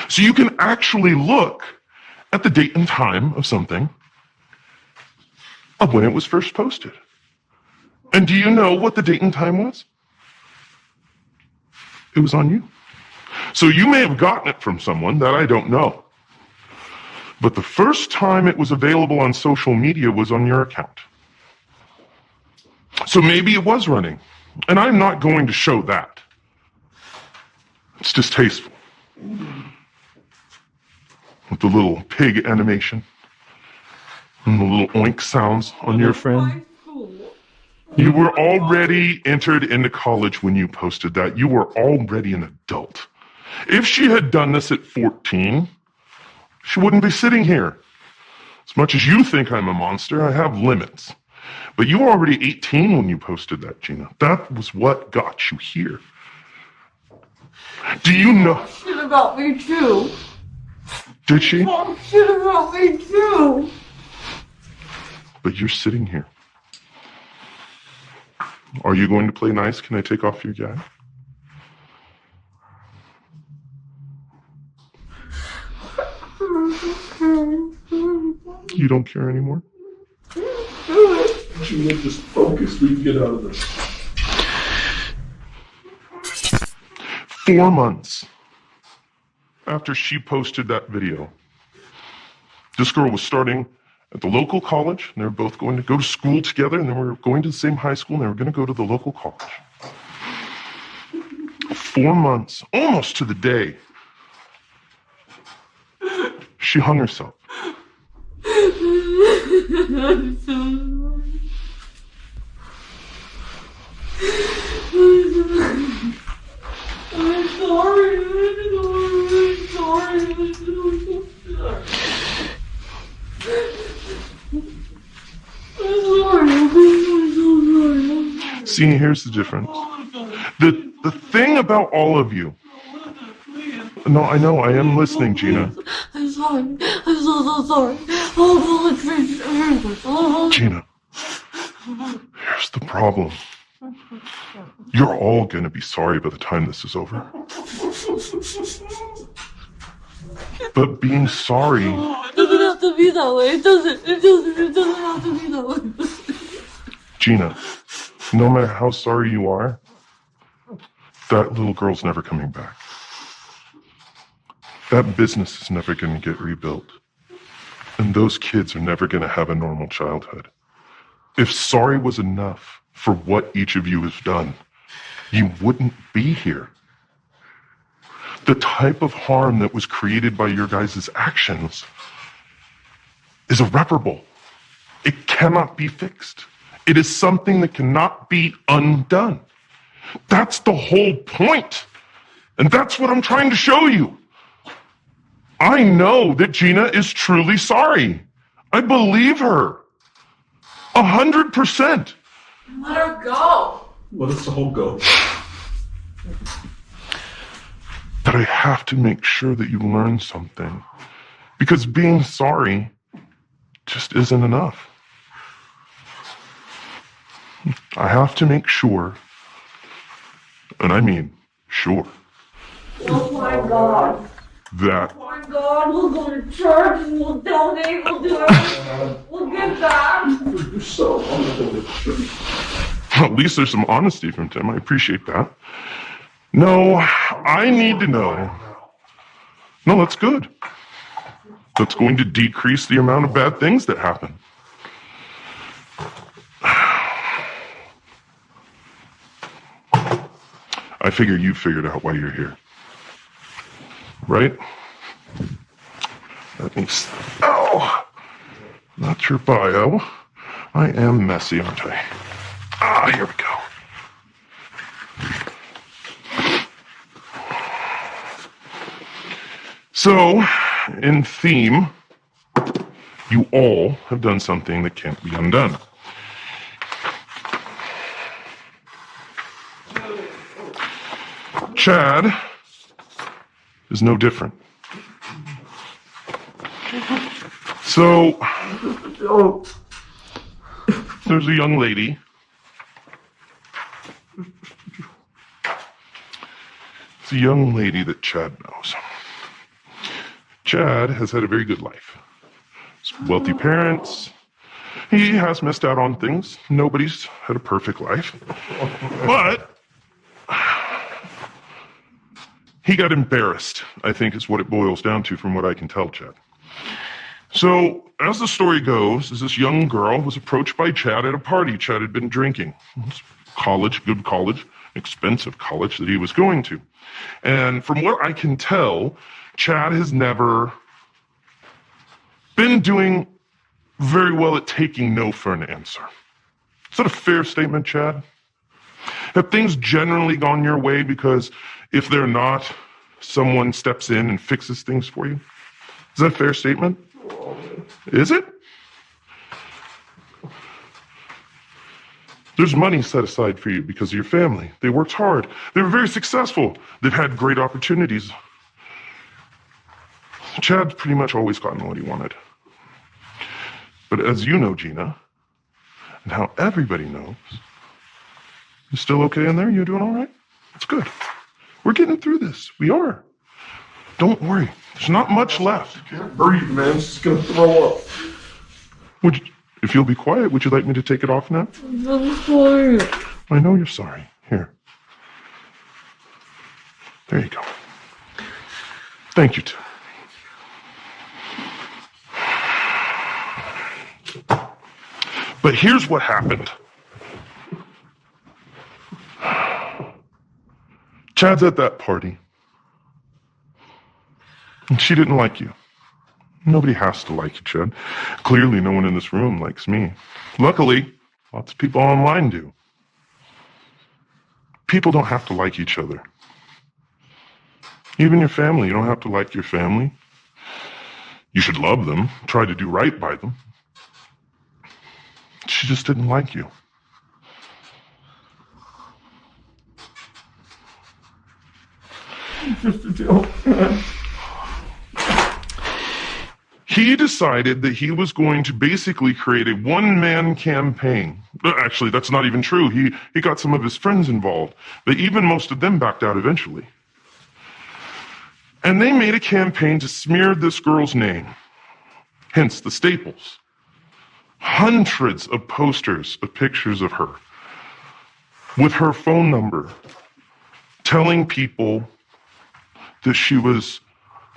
So you can actually look at the date and time of something of when it was first posted. And do you know what the date and time was? It was on you. So you may have gotten it from someone that I don't know. But the first time it was available on social media was on your account. So maybe it was running. And I'm not going to show that. It's distasteful. With the little pig animation. And the little oink sounds on your friend. You were already entered into college when you posted that. You were already an adult. If she had done this at 14, she wouldn't be sitting here. As much as you think I'm a monster, I have limits. But you were already 18 when you posted that, Gina. That was what got you here. Do you know? Shit about me too. Did she? Talk shit about me too. But you're sitting here. Are you going to play nice? Can I take off your gag? You don't care anymore? Gina, just focus. We can get out of this. 4 months after she posted that video, this girl was starting at the local college, and they were both going to go to school together, and they were going to the same high school, and they were going to go to the local college. 4 months, almost to the day, she hung herself. I'm so sorry. See, here's the difference. The thing about all of you. No, I know, I am listening, Gina. I'm sorry. I'm so sorry. Oh, Gina, here's the problem. You're all going to be sorry by the time this is over. But being sorry... It doesn't have to be that way. It doesn't have to be that way. Gina, no matter how sorry you are, that little girl's never coming back. That business is never going to get rebuilt. And those kids are never going to have a normal childhood. If sorry was enough for what each of you has done, you wouldn't be here. The type of harm that was created by your guys' actions is irreparable. It cannot be fixed. It is something that cannot be undone. That's the whole point. And that's what I'm trying to show you. I know that Gina is truly sorry. I believe her. 100%. Let her go. Let us all go. But I have to make sure that you learn something. Because being sorry just isn't enough. I have to make sure, and I mean sure, Oh my God. that Oh my God, we'll go to church and we'll donate, we'll do everything. We'll give back. You're so honorable. at least there's some honesty from Tim. I appreciate that. No, I need to know. No, that's good. That's going to decrease the amount of bad things that happen. I figure you figured out why you're here. Right? Let me... Oh! Not your bio. I am messy, aren't I? Ah, here we go. So, in theme, you all have done something that can't be undone. Chad is no different. So, there's a young lady. It's a young lady that Chad knows. Chad has had a very good life. Wealthy parents. He has missed out on things. Nobody's had a perfect life. But he got embarrassed, I think is what it boils down to from what I can tell, Chad. So, as the story goes, is this young girl was approached by Chad at a party. Chad had been drinking. College, good college, expensive college that he was going to. And from what I can tell, Chad has never been doing very well at taking no for an answer. Is that a fair statement, Chad? Have things generally gone your way because if they're not, someone steps in and fixes things for you? Is that a fair statement? Is it? There's money set aside for you because of your family. They worked hard. They were very successful. They've had great opportunities. Chad's pretty much always gotten what he wanted. But as you know, Gina, and how everybody knows, you still okay in there? You doing all right? That's good. We're getting through this. We are. Don't worry. There's not much left. Can't breathe, man. She's gonna throw up. Would you, if you'll be quiet, would you like me to take it off now? I'm sorry. I know you're sorry. Here. There you go. Thank you, Tim. But here's what happened. Chad's at that party. And she didn't like you. Nobody has to like you, Chad. Clearly, no one in this room likes me. Luckily, lots of people online do. People don't have to like each other. Even your family, you don't have to like your family. You should love them, try to do right by them. She just didn't like you. It's just a joke. He decided that he was going to basically create a one-man campaign. Actually, that's not even true. He got some of his friends involved, but even most of them backed out eventually. And they made a campaign to smear this girl's name, hence the staples. Hundreds of posters of pictures of her with her phone number, telling people that she was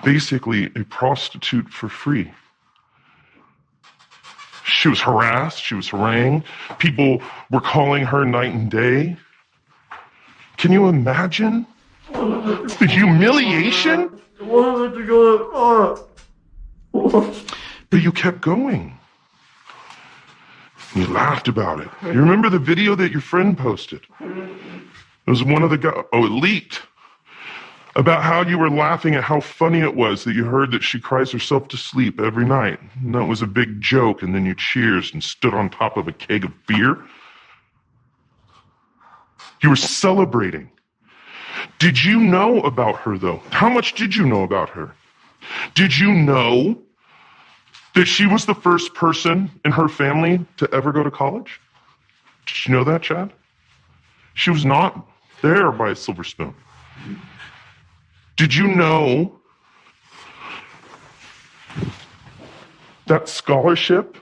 basically a prostitute for free. She was harassed, she was harangued, people were calling her night and day. Can you imagine the humiliation? But you kept going. You laughed about it. You remember the video that your friend posted? It was one of the guys, it leaked. About how you were laughing at how funny it was that you heard that she cries herself to sleep every night. And that was a big joke, and then you cheersed and stood on top of a keg of beer. You were celebrating. Did you know about her, though? How much did you know about her? Did you know that she was the first person in her family to ever go to college? Did you know that, Chad? She was not there by a silver spoon. Did you know that scholarship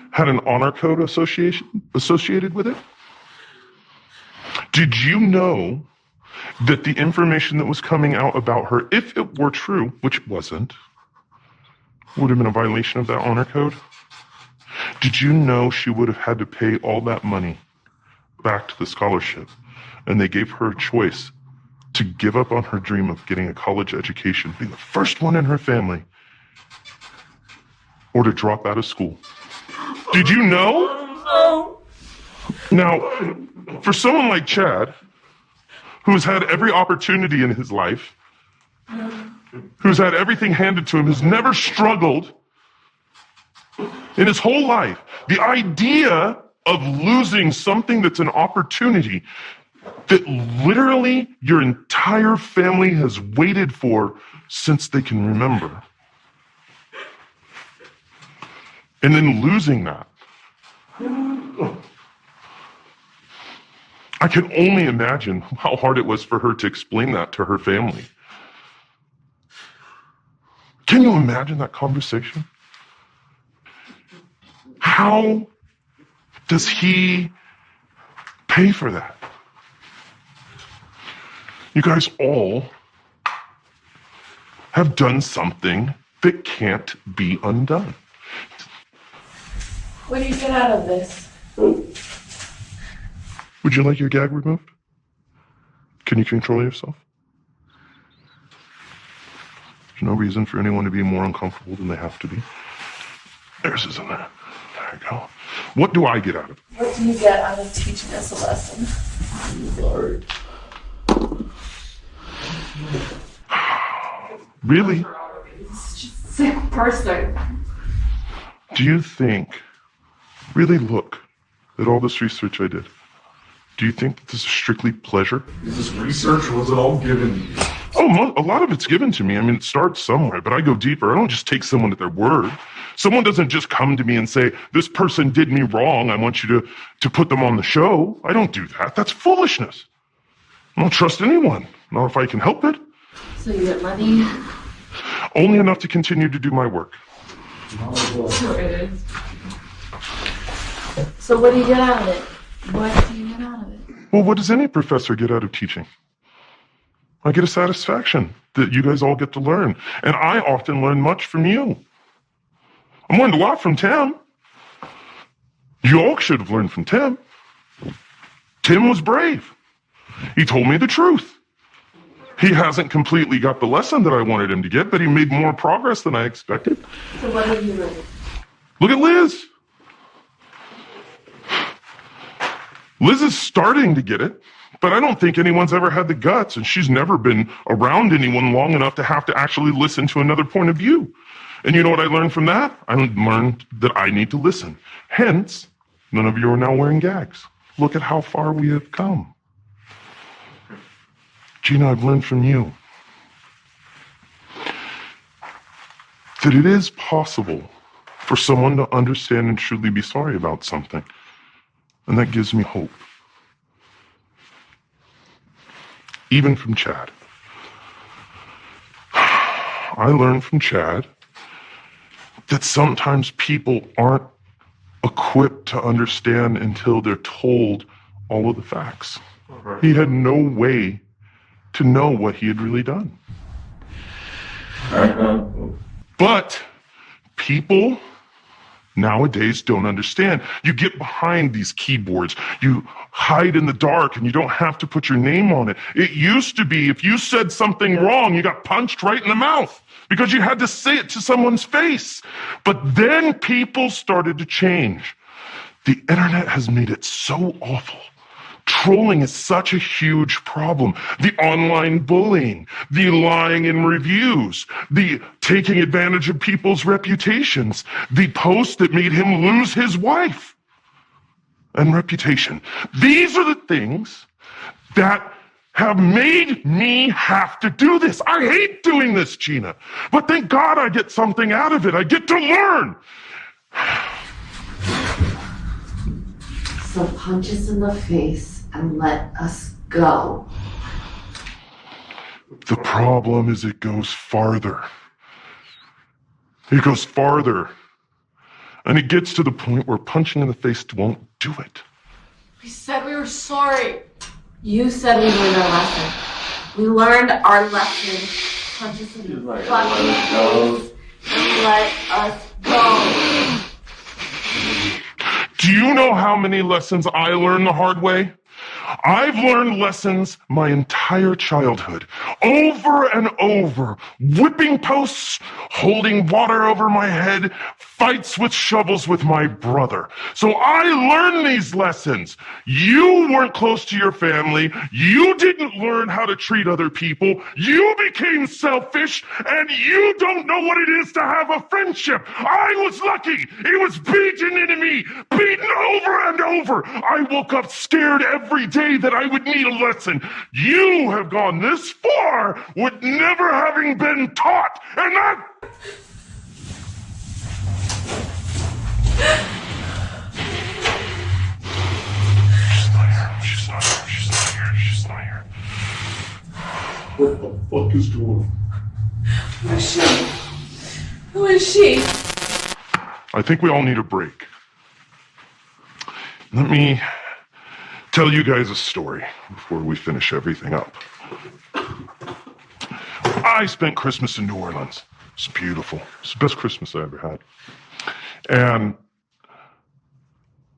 had an honor code associated with it? Did you know that the information that was coming out about her, if it were true, which it wasn't, would have been a violation of that honor code? Did you know she would have had to pay all that money back to the scholarship? And they gave her a choice to give up on her dream of getting a college education, being the first one in her family, or to drop out of school. Did you know? No. Now, for someone like Chad, who's had every opportunity in his life, who's had everything handed to him, has never struggled in his whole life, the idea of losing something that's an opportunity that literally your entire family has waited for since they can remember. And then losing that. I can only imagine how hard it was for her to explain that to her family. Can you imagine that conversation? How does he pay for that? You guys all have done something that can't be undone. What do you get out of this? Would you like your gag removed? Can you control yourself? There's no reason for anyone to be more uncomfortable than they have to be. Theirs isn't there. There you go. What do I get out of it? What do you get out of teaching us a lesson? Sorry. Really? Sick person. Do you think, really look at all this research I did, do you think that this is strictly pleasure? Is this research or was it all given to you? Oh, a lot of it's given to me. I mean, it starts somewhere, but I go deeper. I don't just take someone at their word. Someone doesn't just come to me and say, this person did me wrong. I want you to put them on the show. I don't do that. That's foolishness. I don't trust anyone, not if I can help it. So you get money? Only enough to continue to do my work. So it is. So what do you get out of it? What do you get out of it? Well, what does any professor get out of teaching? I get a satisfaction that you guys all get to learn. And I often learn much from you. I learned a lot from Tim. You all should have learned from Tim. Tim was brave. He told me the truth. He hasn't completely got the lesson that I wanted him to get, but he made more progress than I expected. So what have you learned? Look at Liz. Liz is starting to get it, but I don't think anyone's ever had the guts, and she's never been around anyone long enough to have to actually listen to another point of view. And you know what I learned from that? I learned that I need to listen. Hence, none of you are now wearing gags. Look at how far we have come. Gina, I've learned from you that it is possible for someone to understand and truly be sorry about something. And that gives me hope. Even from Chad. I learned from Chad that sometimes people aren't equipped to understand until they're told all of the facts. He had no way to know what he had really done. But people nowadays don't understand. You get behind these keyboards, you hide in the dark, and you don't have to put your name on it. It used to be if you said something wrong, you got punched right in the mouth because you had to say it to someone's face. But then people started to change. The internet has made it so awful. Trolling is such a huge problem. The online bullying, the lying in reviews, the taking advantage of people's reputations, the post that made him lose his wife and reputation. These are the things that have made me have to do this. I hate doing this, Gina, but thank God I get something out of it. I get to learn. So punch us in the face and let us go. The problem is it goes farther. It goes farther. And it gets to the point where punching in the face won't do it. We said we were sorry. You said we learned our lesson. We learned our lesson. Punch us in the fucking face and let us go. Do you know how many lessons I learned the hard way? I've learned lessons my entire childhood, over and over. Whipping posts, holding water over my head, fights with shovels with my brother. So I learned these lessons. You weren't close to your family. You didn't learn how to treat other people. You became selfish, and you don't know what it is to have a friendship. I was lucky. It was beaten into me, beaten over and over. I woke up scared every day that I would need a lesson. You have gone this far with never having been taught, and that... She's not here. What the fuck is going on? Who is she? I think we all need a break. Let me tell you guys a story before we finish everything up. I spent Christmas in New Orleans. It's beautiful. It's the best Christmas I ever had. And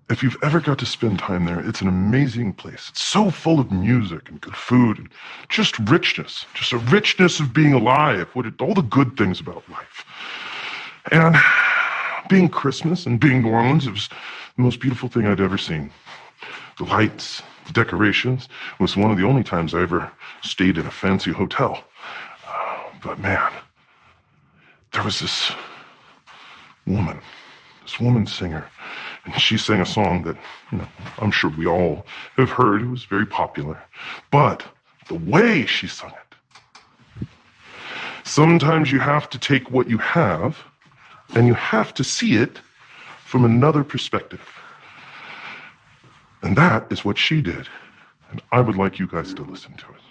if you've ever got to spend time there, it's an amazing place. It's so full of music and good food and just richness. Just a richness of being alive, all the good things about life. And being Christmas and being New Orleans, it was the most beautiful thing I'd ever seen. The lights, the decorations. It was one of the only times I ever stayed in a fancy hotel. But man, there was this woman singer, and she sang a song that, I'm sure we all have heard. It was very popular. But the way she sung it, sometimes you have to take what you have and you have to see it from another perspective. And that is what she did. And I would like you guys to listen to it.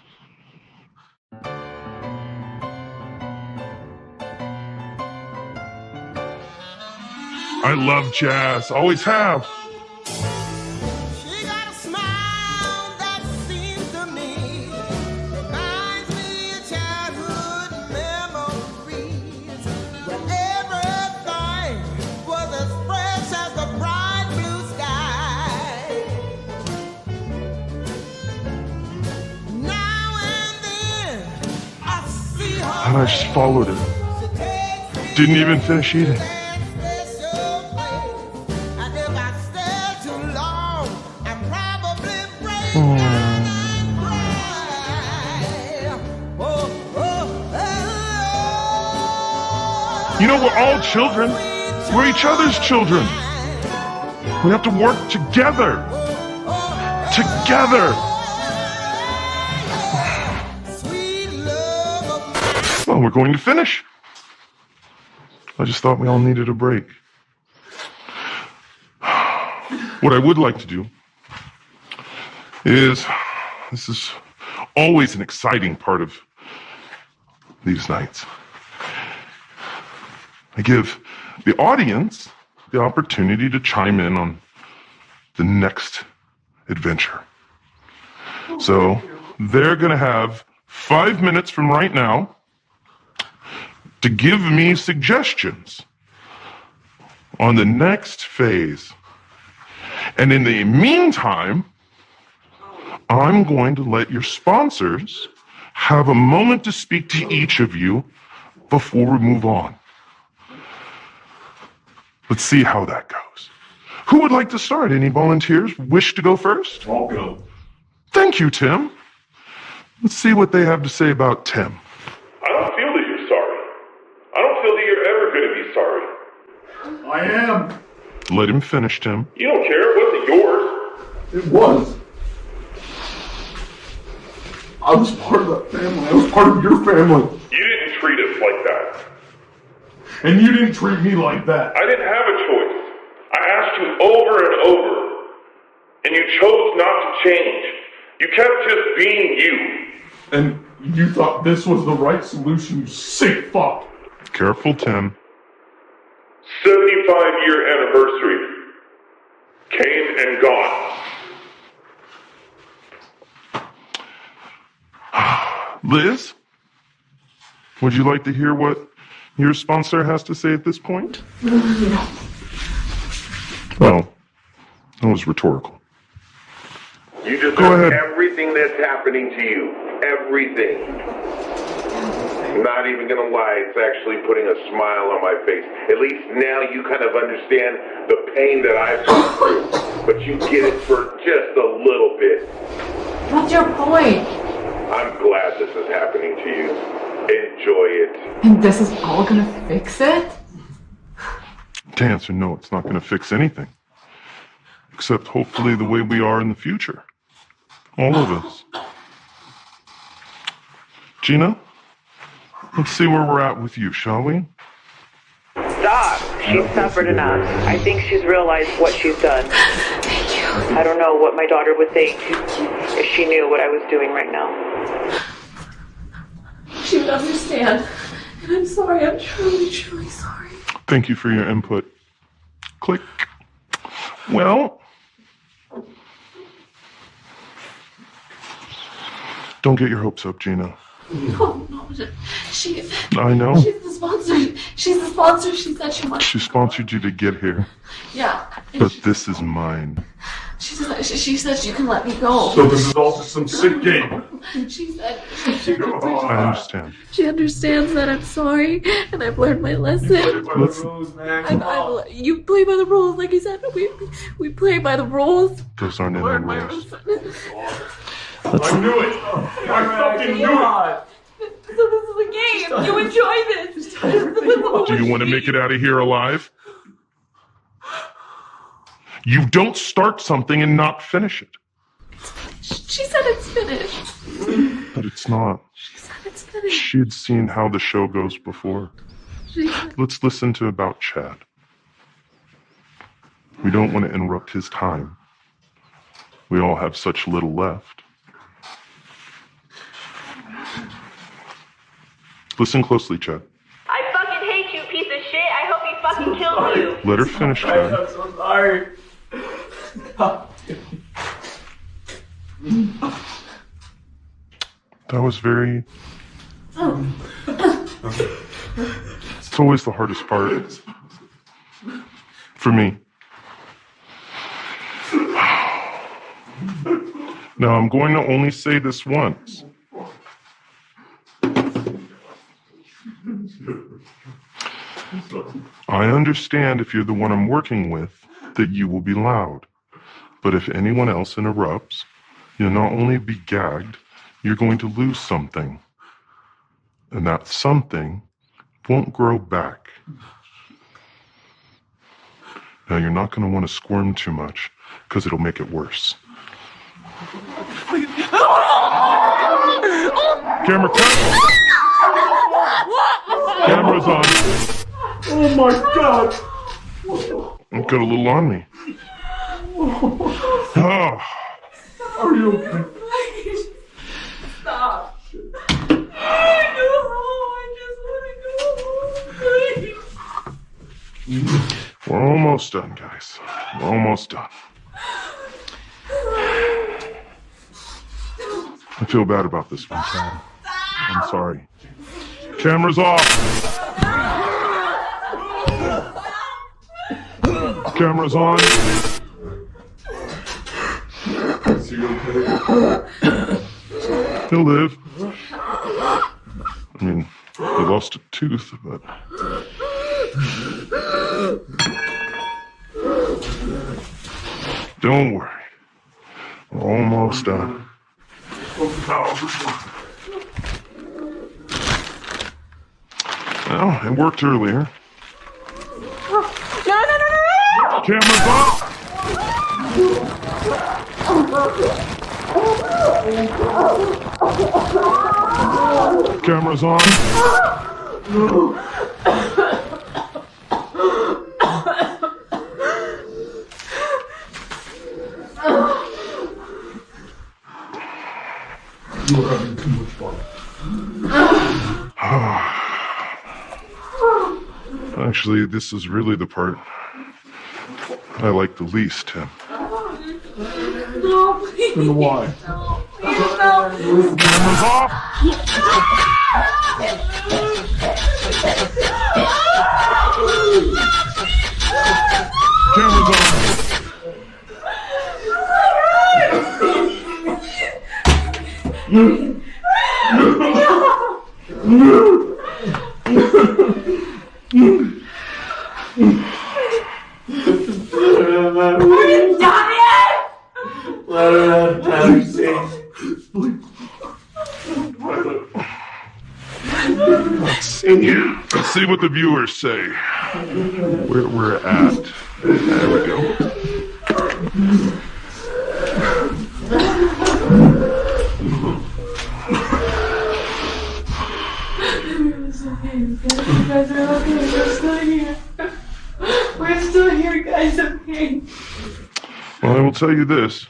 I love jazz, always have. Everything was as fresh as the bright blue sky. And I just followed it. Didn't even finish eating. You know, we're all children. We're each other's children. We have to work together. Together. Well, we're going to finish. I just thought we all needed a break. What I would like to do is, this is always an exciting part of these nights. I give the audience the opportunity to chime in on the next adventure. So they're going to have 5 minutes from right now to give me suggestions on the next phase. And in the meantime, I'm going to let your sponsors have a moment to speak to each of you before we move on. Let's see how that goes. Who would like to start? Any volunteers wish to go first? I'll go. Thank you, Tim. Let's see what they have to say about Tim. I don't feel that you're sorry. I don't feel that you're ever going to be sorry. I am. Let him finish, Tim. You don't care. It wasn't yours. It was. I was part of that family. I was part of your family. You didn't treat us like that. And you didn't treat me like that. I didn't have a choice. I asked you over and over, and you chose not to change. You kept just being you. And you thought this was the right solution, you sick fuck. Careful, Tim. 75-year anniversary came and gone. Liz, would you like to hear what your sponsor has to say at this point? Well, that was rhetorical. You deserve Go ahead. everything that's happening to you. Everything. I'm not even gonna lie, it's actually putting a smile on my face. At least now you kind of understand the pain that I've gone through. But you get it for just a little bit. What's your point? I'm glad this is happening to you. Enjoy it. And this is all gonna fix it? To answer no, it's not going to fix anything. Except hopefully the way we are in the future. All of us. Gina, let's see where we're at with you, shall we? Stop. She's suffered enough. I think she's realized what she's done. Thank you. I don't know what my daughter would think if she knew what I was doing right now. She would understand. And I'm sorry. I'm truly, truly sorry. Thank you for your input. Click. Well, don't get your hopes up, Gina. No. She. I know. She's the sponsor. She's the sponsor. She said she wanted. She sponsored you to get here. Yeah. But this is mine. She said you can let me go. So this is all just some sick game. She said I understand. she understands that I'm sorry and I've learned my lesson. Let's, You play by the rules, like you said. We play by the rules. those aren't any rules. I knew it. I fucking knew it. So this is a game. You enjoy this. Do you want to make it out of here alive? You don't start something and not finish it. She said it's finished. But it's not. She said it's finished. She had seen how the show goes before. Let's listen to about Chad. We don't want to interrupt his time. We all have such little left. Listen closely, Chad. I fucking hate you, piece of shit. I hope he fucking kills you. Let her finish, Chad. I'm so sorry. That was very... It's always the hardest part. For me. Now, I'm going to only say this once. I understand if you're the one I'm working with, that you will be loud. But if anyone else interrupts, you'll not only be gagged, you're going to lose something. And that something won't grow back. Now, you're not going to want to squirm too much, because it'll make it worse. Camera cut! Camera's on. Oh my god! It got a little on me. Oh. Are you okay? Stop. I just want to go home. We're almost done, guys. We're almost done. I feel bad about this one, Chad. I'm sorry. Camera's off. Camera's on. Is he okay? He'll live. I mean, he lost a tooth, but... Don't worry. We're almost done. Well, it worked earlier. No! Camera's off! Camera's on. You are having too much fun. Actually, this is really the part I like the least, Tim. No, please. And why? No, please, no. Camera's off! Camera's on! Are you done yet? Let her have time, Let's see what the viewers say. Where we're at. There we go. You guys are okay. We're still here. We're still here, guys. Okay. Well, I will tell you this.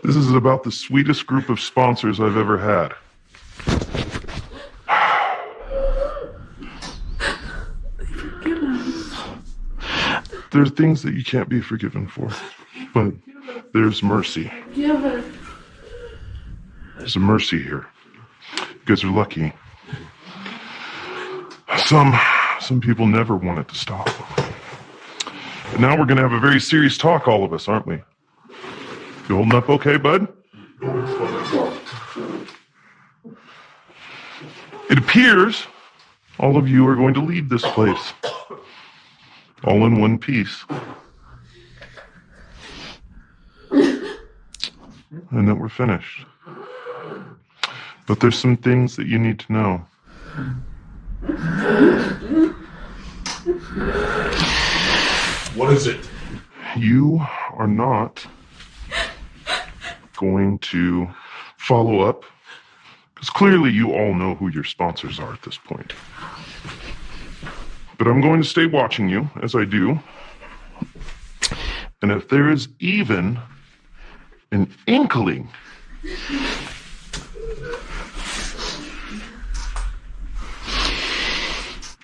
This is about the sweetest group of sponsors I've ever had. There are things that you can't be forgiven for, but there's mercy. Give it. There's a mercy here. You guys are lucky. Some people never want it to stop. But now we're going to have a very serious talk, all of us, aren't we? You holding up okay, bud? It appears all of you are going to leave this place. All in one piece. And that we're finished. But there's some things that you need to know. What is it? You are not going to follow up, because clearly you all know who your sponsors are at this point. But I'm going to stay watching you, as I do. And if there is even an inkling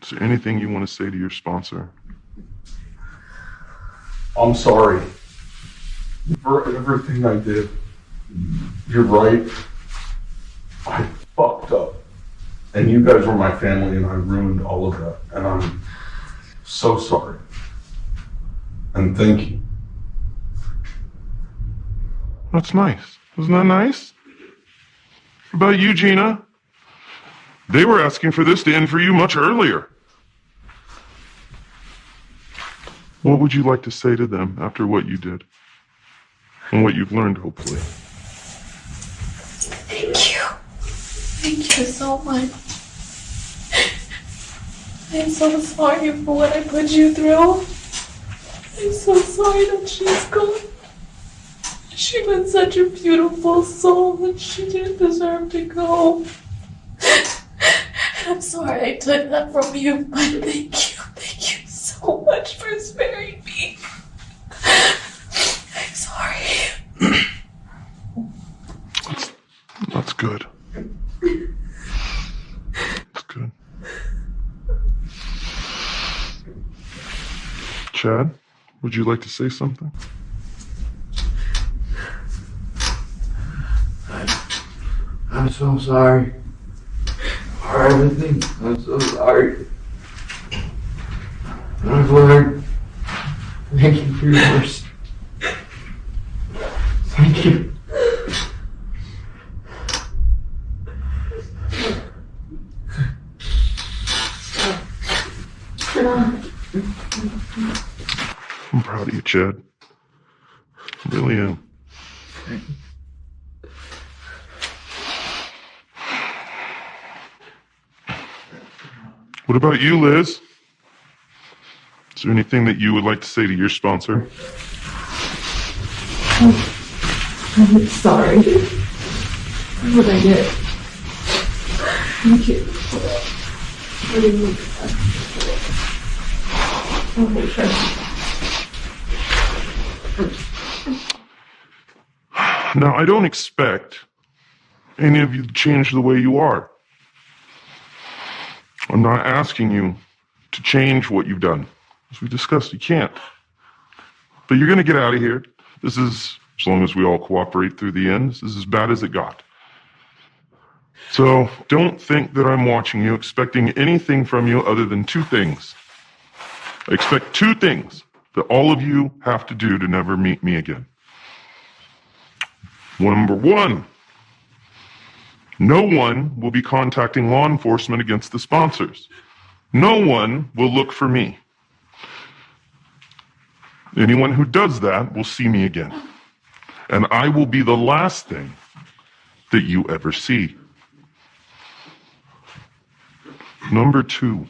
is there anything you want to say to your sponsor? I'm sorry for everything I did. You're right. I fucked up. And you guys were my family and I ruined all of that. And I'm so sorry. And thank you. That's nice. Isn't that nice? about you, Gina? They were asking for this to end for you much earlier. What would you like to say to them after what you did? And what you've learned, hopefully. Thank you. Thank you so much. I'm so sorry for what I put you through. I'm so sorry that she's gone. She was such a beautiful soul and she didn't deserve to go. I'm sorry I took that from you, but thank you. Thank you so much for sparing me. I'm sorry. That's good. That's good. Chad, would you like to say something? I'm so sorry for everything. I'm so sorry. I've learned. Thank you for your mercy. Thank you. I'm proud of you, Chad. I really am. What about you, Liz? Is there anything that you would like to say to your sponsor? I'm sorry for what I did. Thank you. I didn't mean Now, I don't expect any of you to change the way you are. I'm not asking you to change what you've done. As we discussed, you can't. But you're going to get out of here. This is, as long as we all cooperate through the end, this is as bad as it got. So don't think that I'm watching you expecting anything from you other than two things. I expect two things that all of you have to do to never meet me again. Number one, no one will be contacting law enforcement against the sponsors. No one will look for me. Anyone who does that will see me again. And I will be the last thing that you ever see. Number two,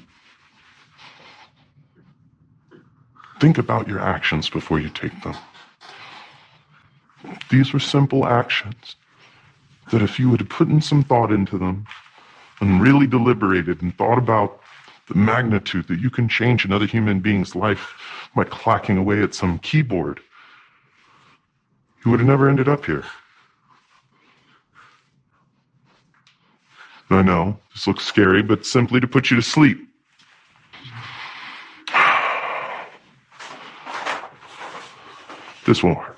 think about your actions before you take them. These were simple actions that if you had put in some thought into them and really deliberated and thought about the magnitude that you can change another human being's life by clacking away at some keyboard, you would have never ended up here. I know, this looks scary, but simply to put you to sleep. This won't hurt.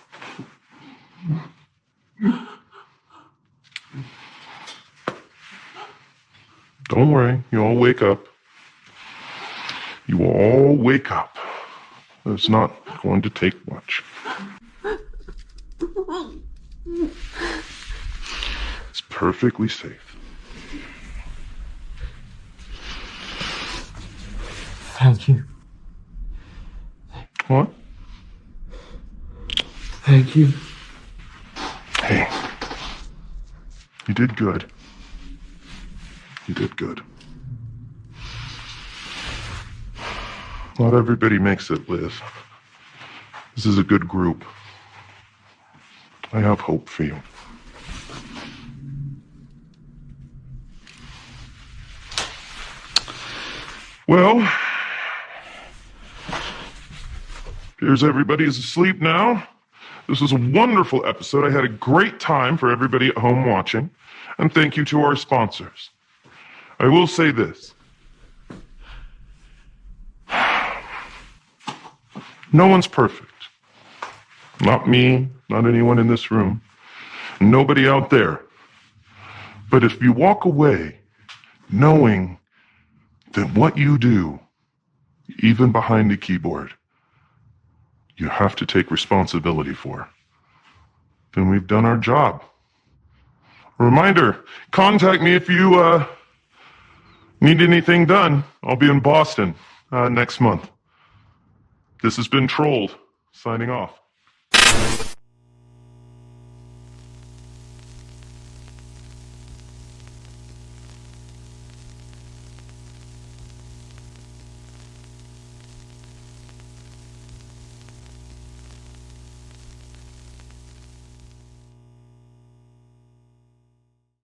Don't worry, you all wake up. You will all wake up. It's not going to take much. It's perfectly safe. Thank you. What? Thank you. Hey, you did good. You did good. Not everybody makes it, Liz. This is a good group. I have hope for you. Well, here's everybody is asleep now. This was a wonderful episode. I had a great time for everybody at home watching. And thank you to our sponsors. I will say this. No one's perfect. Not me, not anyone in this room, nobody out there. But if you walk away knowing that what you do, even behind the keyboard, you have to take responsibility for, then we've done our job. Reminder, contact me if you need anything done. I'll be in Boston next month. This has been Trolled, signing off.